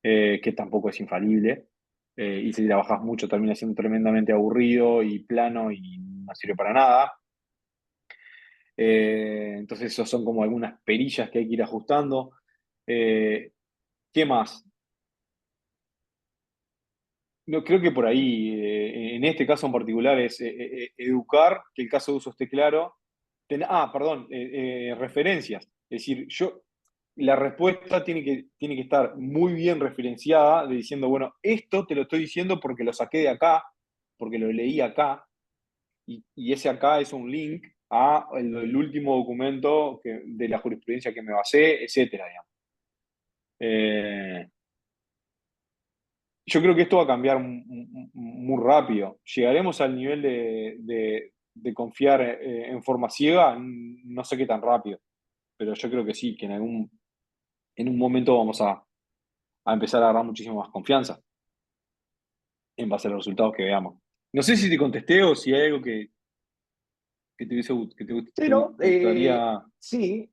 que tampoco es infalible. Y si la bajas mucho termina siendo tremendamente aburrido y plano y no sirve para nada. Entonces, esos son como algunas perillas que hay que ir ajustando. Eh, ¿Qué más? No, creo que por ahí, en este caso en particular, es educar, que el caso de uso esté claro. Perdón, referencias. Es decir, la respuesta tiene que estar muy bien referenciada, de diciendo, bueno, esto te lo estoy diciendo porque lo saqué de acá, porque lo leí acá, y ese acá es un link, a el último documento de la jurisprudencia que me basé, etcétera, digamos. Yo creo que esto va a cambiar muy rápido. Llegaremos al nivel de confiar en forma ciega, no sé qué tan rápido, pero yo creo que sí, que en un momento vamos a empezar a agarrar muchísimo más confianza en base a los resultados que veamos. No sé si te contesté o si hay algo que te, Sí, te ¿no? gustaría. Sí,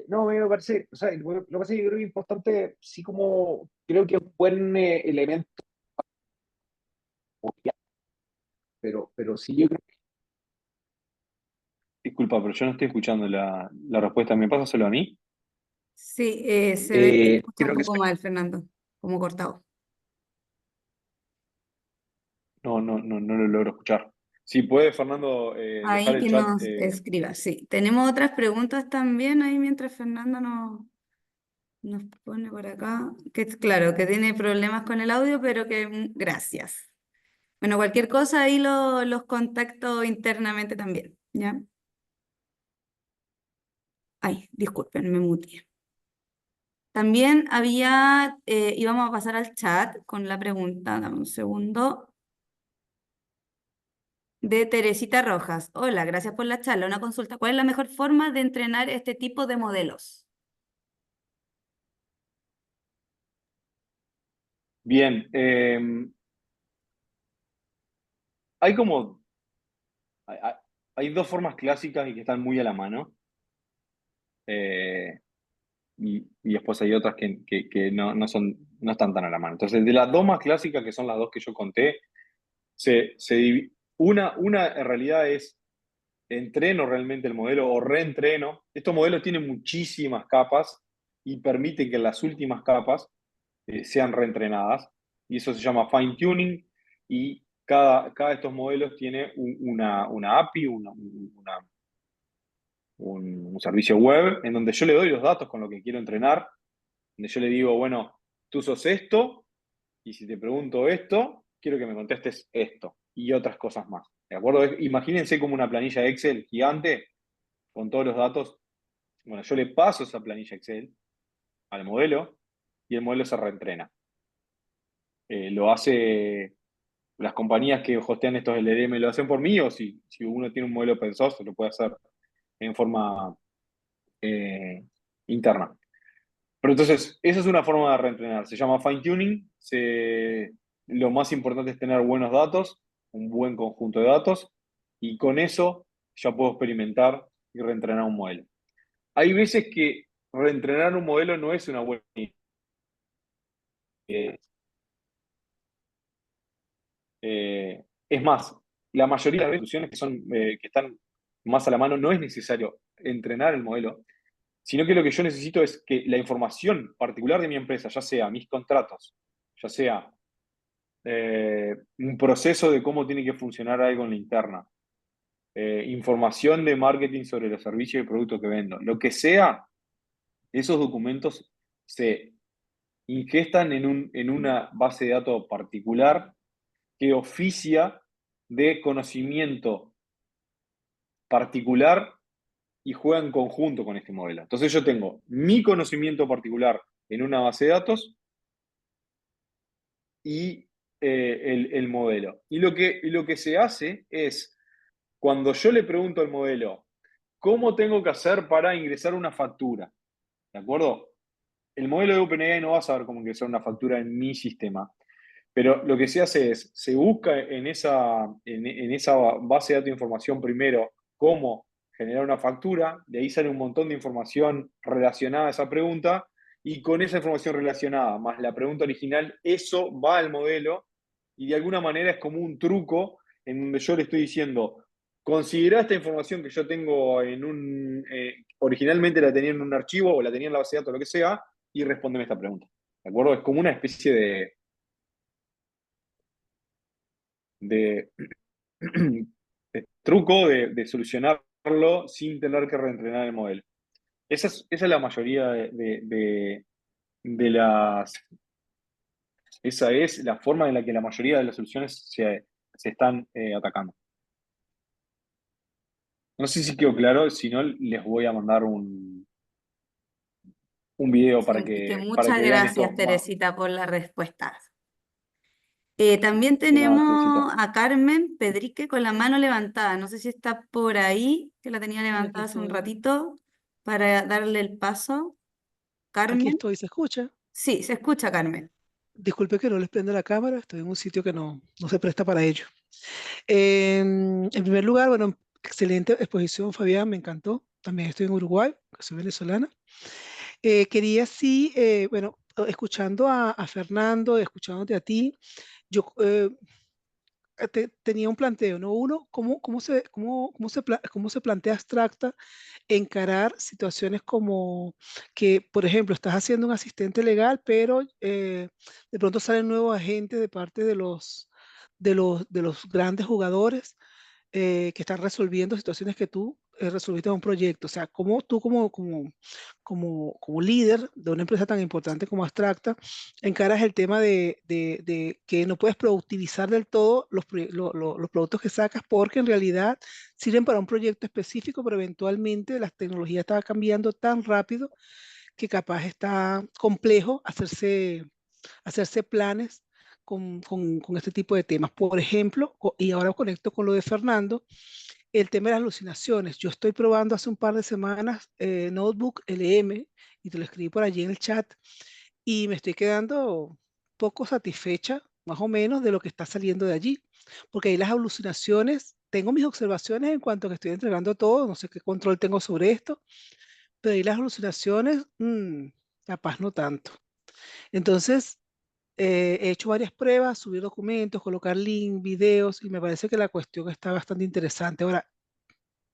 no, me parece, o sea, lo que pasa es que yo creo que es importante, sí, como creo que es un buen elemento, pero sí, yo creo Disculpa, pero yo no estoy escuchando la respuesta. ¿Me pasa solo a mí? Sí, se escucha un creo que poco mal, Fernando, como cortado. No lo logro escuchar. Si puede, Fernando, dejar Ahí el que chat. nos escriba, sí. Tenemos otras preguntas también ahí mientras Fernando nos pone por acá, que claro, que tiene problemas con el audio, pero que gracias. Bueno, cualquier cosa ahí los contacto internamente también, ¿ya? Ay, disculpen, me muteé. También íbamos a pasar al chat con la pregunta, dame un segundo, de Teresita Rojas. Hola, gracias por la charla. Una consulta. ¿Cuál es la mejor forma de entrenar este tipo de modelos? Bien, hay como. Hay, hay- hay dos formas clásicas y que están muy a la mano. eh, y después hay otras que no están tan a la mano. Entonces, de las dos más clásicas, que son las dos que yo conté, una en realidad es entreno realmente el modelo o reentreno. Estos modelos tienen muchísimas capas y permiten que las últimas capas sean reentrenadas. Y eso se llama fine tuning. Y cada de estos modelos tiene una API, un servicio web en donde yo le doy los datos con lo que quiero entrenar, donde yo le digo, bueno, tú sos esto, y si te pregunto esto, quiero que me contestes esto y otras cosas más. ¿De acuerdo? Imagínense como una planilla Excel gigante con todos los datos. Bueno, yo le paso esa planilla Excel al modelo y el modelo se reentrena. Lo hace las compañías que hostean estos LLM, lo hacen por mí, o si uno tiene un modelo open source, lo puede hacer en forma eh, interna. Pero entonces, esa es una forma de reentrenar. Se llama fine tuning. Lo más importante es tener buenos datos, un buen conjunto de datos, y con eso ya puedo experimentar y reentrenar un modelo. Hay veces que reentrenar un modelo no es una buena idea. Es más, la mayoría de las soluciones que están más a la mano no es necesario entrenar el modelo, sino que lo que yo necesito es que la información particular de mi empresa, ya sea mis contratos, ya sea un proceso de cómo tiene que funcionar algo en la interna, información de marketing sobre los servicios y productos que vendo, lo que sea, esos documentos se ingestan en una base de datos particular que oficia de conocimiento particular y juega en conjunto con este modelo. Entonces yo tengo mi conocimiento particular en una base de datos y el modelo. Lo que se hace es, cuando yo le pregunto al modelo, ¿cómo tengo que hacer para ingresar una factura? ¿De acuerdo? El modelo de OpenAI no va a saber cómo ingresar una factura en mi sistema, pero lo que se hace es, se busca en esa base de datos de información primero cómo generar una factura, de ahí sale un montón de información relacionada a esa pregunta, y con esa información relacionada, más la pregunta original, eso va al modelo, y de alguna manera es como un truco en donde yo le estoy diciendo, considera esta información que yo tengo originalmente la tenía en un archivo o la tenía en la base de datos, lo que sea, y respóndeme esta pregunta. ¿De acuerdo? Es como una especie de truco de solucionarlo sin tener que reentrenar el modelo. Esa es la mayoría de las. Esa es la forma en la que la mayoría de las soluciones se están atacando. No sé si quedó claro, si no les voy a mandar un video Sí, es que para muchas que vean gracias, esto más. Teresita, por la respuesta. También De nada, tenemos Teresita. a Carmen Pedrique con la mano levantada. No sé si está por ahí, que la tenía Aquí levantada hace un estoy. ratito para darle el paso. Aquí Carmen. estoy, ¿se escucha? Sí, se escucha, Carmen. Disculpe que no les prenda la cámara, estoy en un sitio que no se presta para ello. En primer lugar, bueno, excelente exposición, Fabián, me encantó. También estoy en Uruguay, que soy venezolana. Quería sí, bueno, escuchando a Fernando, escuchándote a ti, yo tenía un planteo, ¿no? Uno, cómo se plantea abstracta encarar situaciones como que, por ejemplo, estás haciendo un asistente legal, pero de pronto salen nuevos agentes de parte de los grandes jugadores que están resolviendo situaciones que tú resolviste en un proyecto. O sea, cómo tú como líder de una empresa tan importante como Abstracta, encaras el tema de que no puedes productivizar del todo los productos que sacas porque en realidad sirven para un proyecto específico, pero eventualmente las tecnologías están cambiando tan rápido que capaz está complejo hacerse planes con este tipo de temas. Por ejemplo, y ahora conecto con lo de Fernando, el tema de las alucinaciones. Yo estoy probando hace un par de semanas Notebook LM y te lo escribí por allí en el chat y me estoy quedando poco satisfecha, más o menos, de lo que está saliendo de allí. Porque ahí las alucinaciones, tengo mis observaciones en cuanto a que estoy entregando todo, no sé qué control tengo sobre esto, pero ahí las alucinaciones, capaz no tanto. Entonces, he hecho varias pruebas, subir documentos, colocar links, videos, y me parece que la cuestión está bastante interesante. Ahora,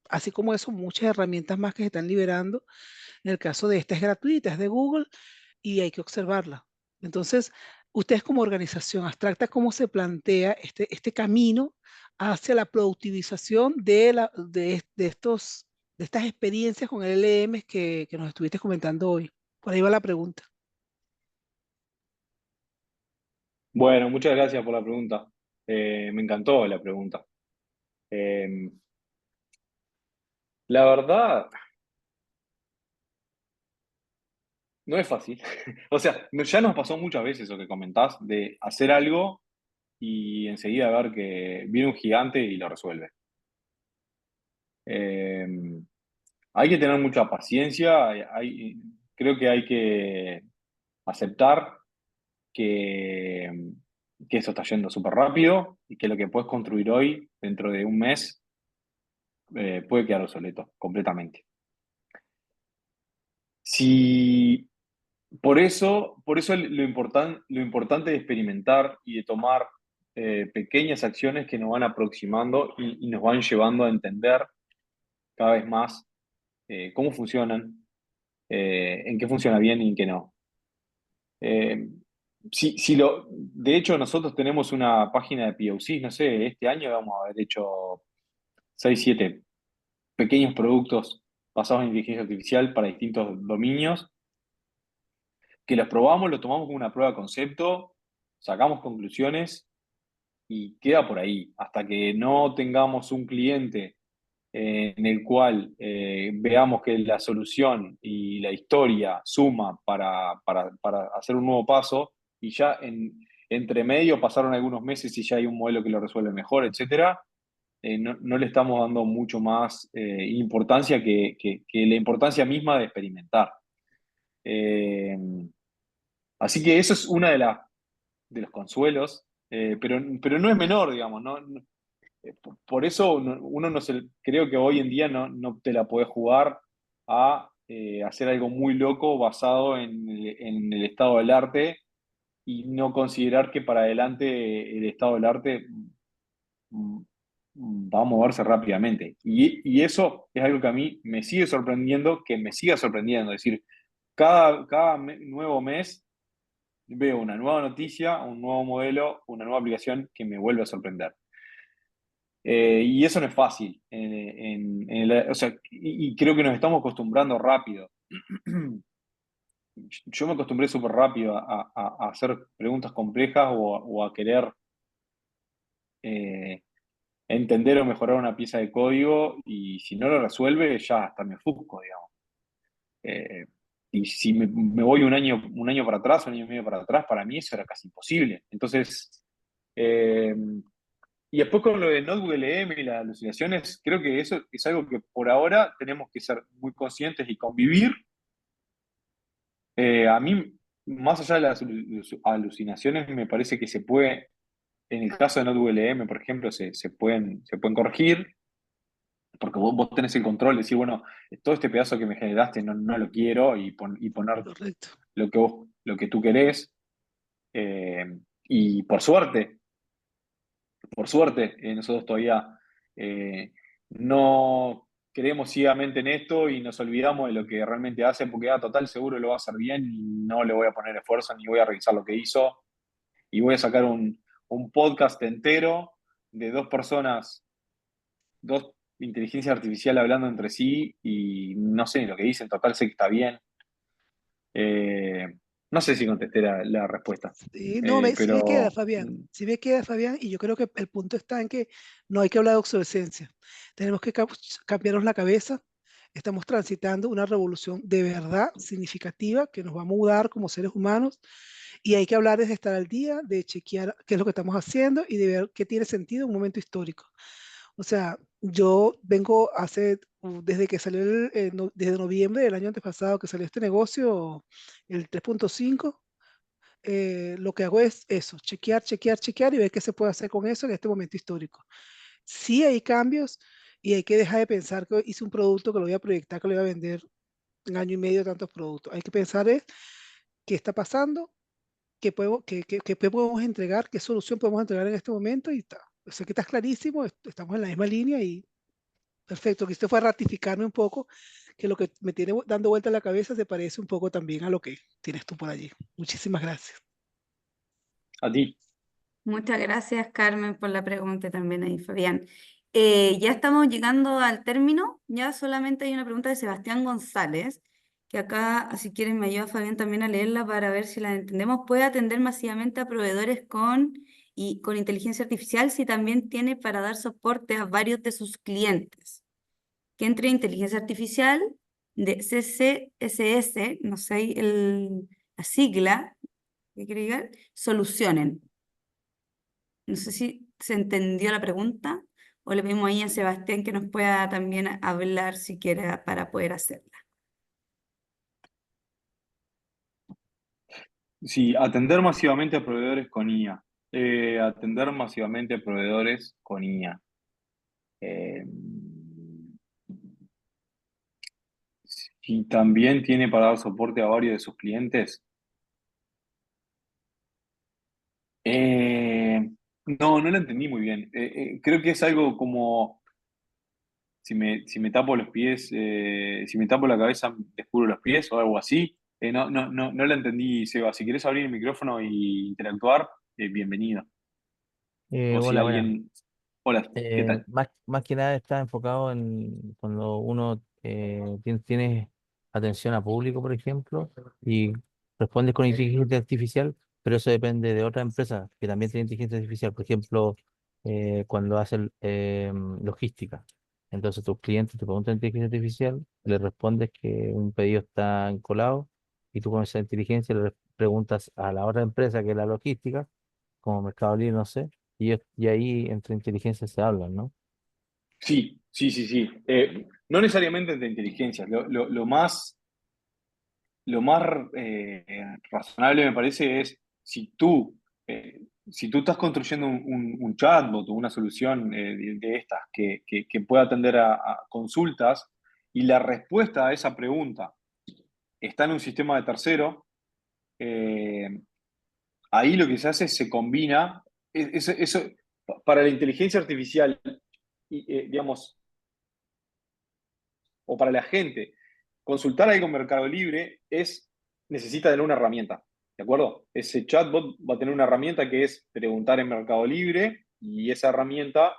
así como eso, muchas herramientas más que se están liberando. En el caso de esta es gratuita, es de Google y hay que observarla. Entonces, ustedes como organización abstracta, ¿cómo se plantea este camino hacia la productivización de estas experiencias con LLM que nos estuviste comentando hoy? Por ahí va la pregunta. Bueno, muchas gracias por la pregunta. Me encantó la pregunta. Eh, la verdad, no es fácil. O sea, ya nos pasó muchas veces lo que comentás, de hacer algo y enseguida ver que viene un gigante y lo resuelve. Eh, hay que tener mucha paciencia, creo que hay que aceptar que, que eso está yendo súper rápido y que lo que puedes construir hoy, dentro de un mes, puede quedar obsoleto completamente. Si, por eso lo importante de experimentar y de tomar pequeñas acciones que nos van aproximando y nos van llevando a entender cada vez más cómo funcionan, en qué funciona bien y en qué no. Eh, de hecho, nosotros tenemos una página de POCs, no sé, este año vamos a haber hecho 6 7 pequeños productos basados en inteligencia artificial para distintos dominios, que los probamos, lo tomamos como una prueba de concepto, sacamos conclusiones y queda por ahí. Hasta que no tengamos un cliente en el cual veamos que la solución y la historia suma para hacer un nuevo paso y ya entre medio pasaron algunos meses y ya hay un modelo que lo resuelve mejor, etcétera, no le estamos dando mucho más importancia que la importancia misma de experimentar. Eh, Así que eso es una de los consuelos, pero no es menor, digamos, por eso uno no se, creo que hoy en día no te la podés jugar a hacer algo muy loco basado en el estado del arte y no considerar que para adelante el estado del arte mm, va a moverse rápidamente. Y eso es algo que a mí me sigue sorprendiendo, que me siga sorprendiendo. Es decir, nuevo mes veo una nueva noticia, un nuevo modelo, una nueva aplicación que me vuelve a sorprender. Y eso no es fácil. O sea, y creo que nos estamos acostumbrando rápido. Yo me acostumbré súper rápido a hacer preguntas complejas o a querer eh, entender o mejorar una pieza de código y si no lo resuelve, ya hasta me ofusco, digamos. Eh, y si me voy un año para atrás, un año y medio para atrás, para mí eso era casi imposible. Entonces, eh, y después con lo de Notebook LM y las alucinaciones, creo que eso es algo que por ahora tenemos que ser muy conscientes y convivir. A mí, más allá de las alucinaciones, me parece que se puede, en el caso de Notebook LM, por ejemplo, se pueden corregir, porque vos tenés el control de decir, bueno, todo este pedazo que me generaste no lo quiero y poner Correcto. lo que tú querés. Eh, y por suerte, nosotros todavía eh, no creemos ciegamente en esto y nos olvidamos de lo que realmente hace, porque total seguro lo va a hacer bien y no le voy a poner esfuerzo ni voy a revisar lo que hizo. Y voy a sacar un podcast entero de dos personas, dos inteligencias artificiales hablando entre sí y no sé lo que dicen, total sé que está bien. Eh, no sé si contesté la respuesta, Sí, no, sí me queda, pero Fabián. Sí me queda, Fabián, y yo creo que el punto está en que no hay que hablar de obsolescencia. Tenemos que cambiarnos la cabeza. Estamos transitando una revolución de verdad significativa que nos va a mudar como seres humanos y hay que hablar de estar al día, de chequear qué es lo que estamos haciendo y de ver qué tiene sentido en un momento histórico. O sea, yo vengo desde que salió desde noviembre del año antepasado que salió este negocio, el 3.5, lo que hago es eso, chequear, chequear, chequear y ver qué se puede hacer con eso en este momento histórico. Sí hay cambios y hay que dejar de pensar que hice un producto que lo voy a proyectar, que lo voy a vender en año y medio tantos productos. Hay que pensar es qué está pasando, qué podemos entregar, qué solución podemos entregar en este momento y está. O sea que está clarísimo, estamos en la misma línea y perfecto. Que esto fue ratificarme un poco que lo que me tiene dando vuelta la cabeza se parece un poco también a lo que tienes tú por allí. Muchísimas gracias. a ti. Muchas gracias, Carmen, por la pregunta y también ahí, Fabián. Ya estamos llegando al término. Ya solamente hay una pregunta de Sebastián González, que acá, si quieren, me ayuda Fabián también a leerla para ver si la entendemos. ¿Puede atender masivamente a proveedores con inteligencia artificial si también tiene para dar soporte a varios de sus clientes? Que entre inteligencia artificial de CCSS, no sé la sigla, ¿qué quiere decir? Solucionen. No sé si se entendió la pregunta o le pedimos ahí a Sebastián que nos pueda también hablar si quiere para poder hacerla. Sí, atender masivamente a proveedores con IA. Atender masivamente a proveedores con IA. Eh, y también tiene para dar soporte a varios de sus clientes. No lo entendí muy bien. Creo que es algo como si me tapo los pies, si me tapo la cabeza, descubro los pies o algo así. No lo entendí, Seba. Si quieres abrir el micrófono y interactuar, bienvenido. O si Hola, buenas. alguien... Hola, ¿qué tal? Más que nada está enfocado en cuando uno tiene atención a público, por ejemplo, y responde con inteligencia artificial, pero eso depende de otra empresa que también tiene inteligencia artificial, por ejemplo, cuando hacen logística. Entonces tus clientes te preguntan inteligencia artificial, le respondes que un pedido está encolado y tú con esa inteligencia le preguntas a la otra empresa que es la logística, como Mercado Libre, no sé, y ahí entre inteligencias se hablan, ¿no? Sí. No necesariamente de inteligencia. Lo más razonable me parece es eh, si tú estás construyendo un chatbot o una solución de estas que pueda atender a consultas y la respuesta a esa pregunta está en un sistema de tercero, eh, ahí lo que se hace es se combina. Para la inteligencia artificial, digamos, o para la gente, consultar algo en Mercado Libre necesita tener una herramienta, ¿de acuerdo? Ese chatbot va a tener una herramienta que es preguntar en Mercado Libre y esa herramienta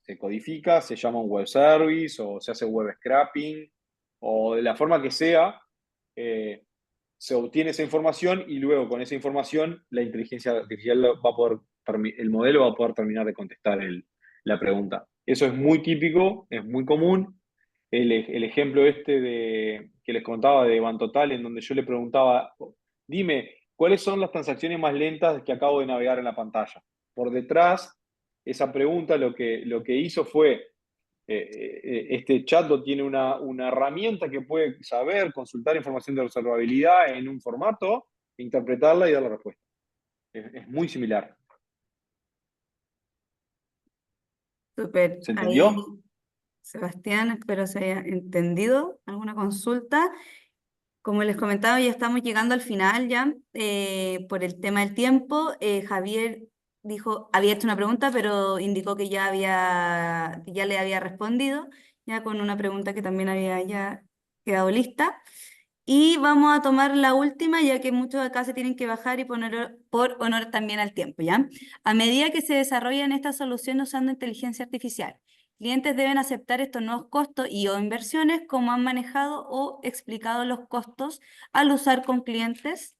se codifica, se llama un web service o se hace web scraping o de la forma que sea, eh, se obtiene esa información y luego con esa información la inteligencia artificial va a poder, el modelo va a poder terminar de contestar la pregunta. Eso es muy típico, es muy común. El ejemplo que les contaba de Bantotal, en donde yo le preguntaba, dime, ¿cuáles son las transacciones más lentas que acabo de navegar en la pantalla? Por detrás, esa pregunta lo que hizo fue, este chatbot tiene una herramienta que puede saber, consultar información de observabilidad en un formato, interpretarla y dar la respuesta. Es muy similar. Súper. ¿Se Ahí, entendió? Sebastián, espero se haya entendido. ¿Alguna consulta? Como les comentaba, ya estamos llegando al final ya, por el tema del tiempo. Javier dijo, había hecho una pregunta, pero indicó que ya le había respondido, ya con una pregunta que también había ya quedado lista. Y vamos a tomar la última, ya que muchos acá se tienen que bajar y poner por honor también al tiempo, ¿ya? A medida que se desarrollan estas soluciones usando inteligencia artificial, clientes deben aceptar estos nuevos costos y o inversiones, como han manejado o explicado los costos al usar con clientes,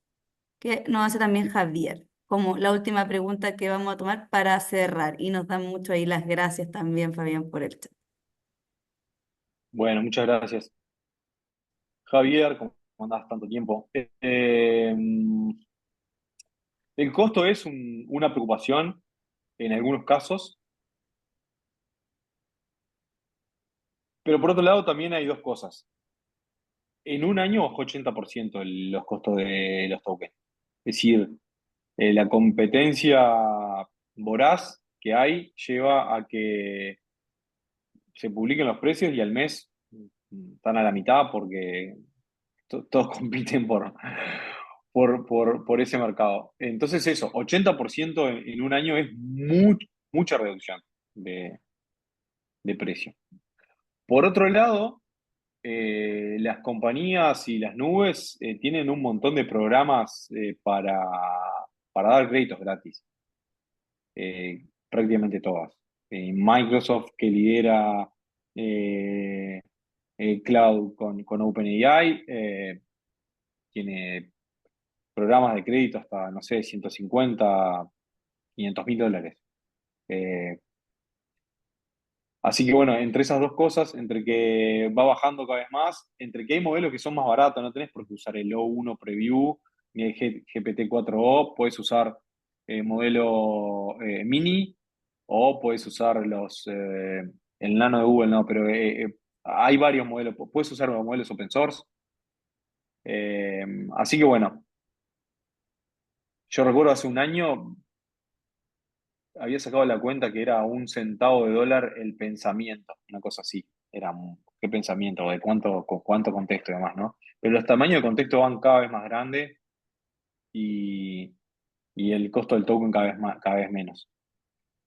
que nos hace también Javier, como la última pregunta que vamos a tomar para cerrar. Y nos dan mucho ahí las gracias también, Fabián, por el chat. Bueno, muchas gracias. Javier, ¿cómo andás tanto tiempo? El costo es una preocupación en algunos casos, pero por otro lado también hay dos cosas. En un año bajó 80% los costos de los tokens. Es decir, la competencia voraz que hay lleva a que se publiquen los precios y al mes están a la mitad porque todos compiten por ese mercado. Entonces eso, 80% en un año es mucha reducción de, de precio. Por otro lado, las compañías y las nubes tienen un montón de programas para dar créditos gratis. Prácticamente todas. Microsoft, que lidera Cloud con OpenAI, tiene programas de crédito hasta, no sé, 150, $500,000. Eh, Así que bueno, entre esas dos cosas, entre que va bajando cada vez más, entre que hay modelos que son más baratos, no tenés por qué usar el O1 Preview ni el GPT-4o, puedes usar modelo mini o puedes usar el Nano de Google, no, pero hay varios modelos, puedes usar los modelos open source. Así que bueno, yo recuerdo hace un año había sacado la cuenta que era $0.01 el pensamiento, una cosa así. Era qué pensamiento, de cuánto contexto y demás, ¿no? Pero los tamaños de contexto van cada vez más grandes y, y el costo del token cada vez menos.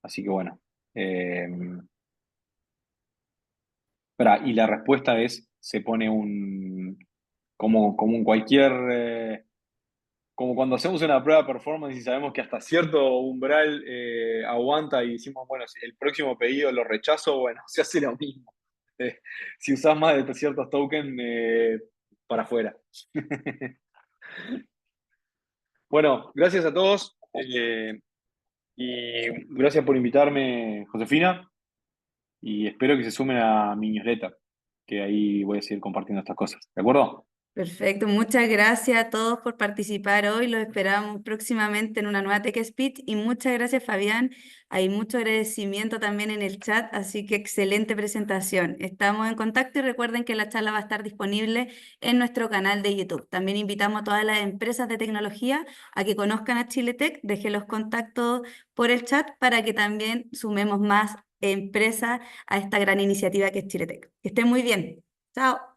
Así que bueno. eh, y la respuesta es, se pone como en cualquier, como cuando hacemos una prueba de performance y sabemos que hasta cierto umbral aguanta y decimos, bueno, si el próximo pedido lo rechazo, bueno, se hace lo mismo. Si usás más de ciertos tokens, para afuera. Bueno, gracias a todos y gracias por invitarme, Josefina, y espero que se sumen a mi newsletter, que ahí voy a seguir compartiendo estas cosas. ¿De acuerdo? Perfecto, muchas gracias a todos por participar hoy. Los esperamos próximamente en una nueva Tech Speech y muchas gracias, Fabián. Hay mucho agradecimiento también en el chat, así que excelente presentación. Estamos en contacto y recuerden que la charla va a estar disponible en nuestro canal de YouTube. También invitamos a todas las empresas de tecnología a que conozcan a Chile Tech. Dejen los contactos por el chat para que también sumemos más empresas a esta gran iniciativa que es Chile Tech. Que estén muy bien. Chao.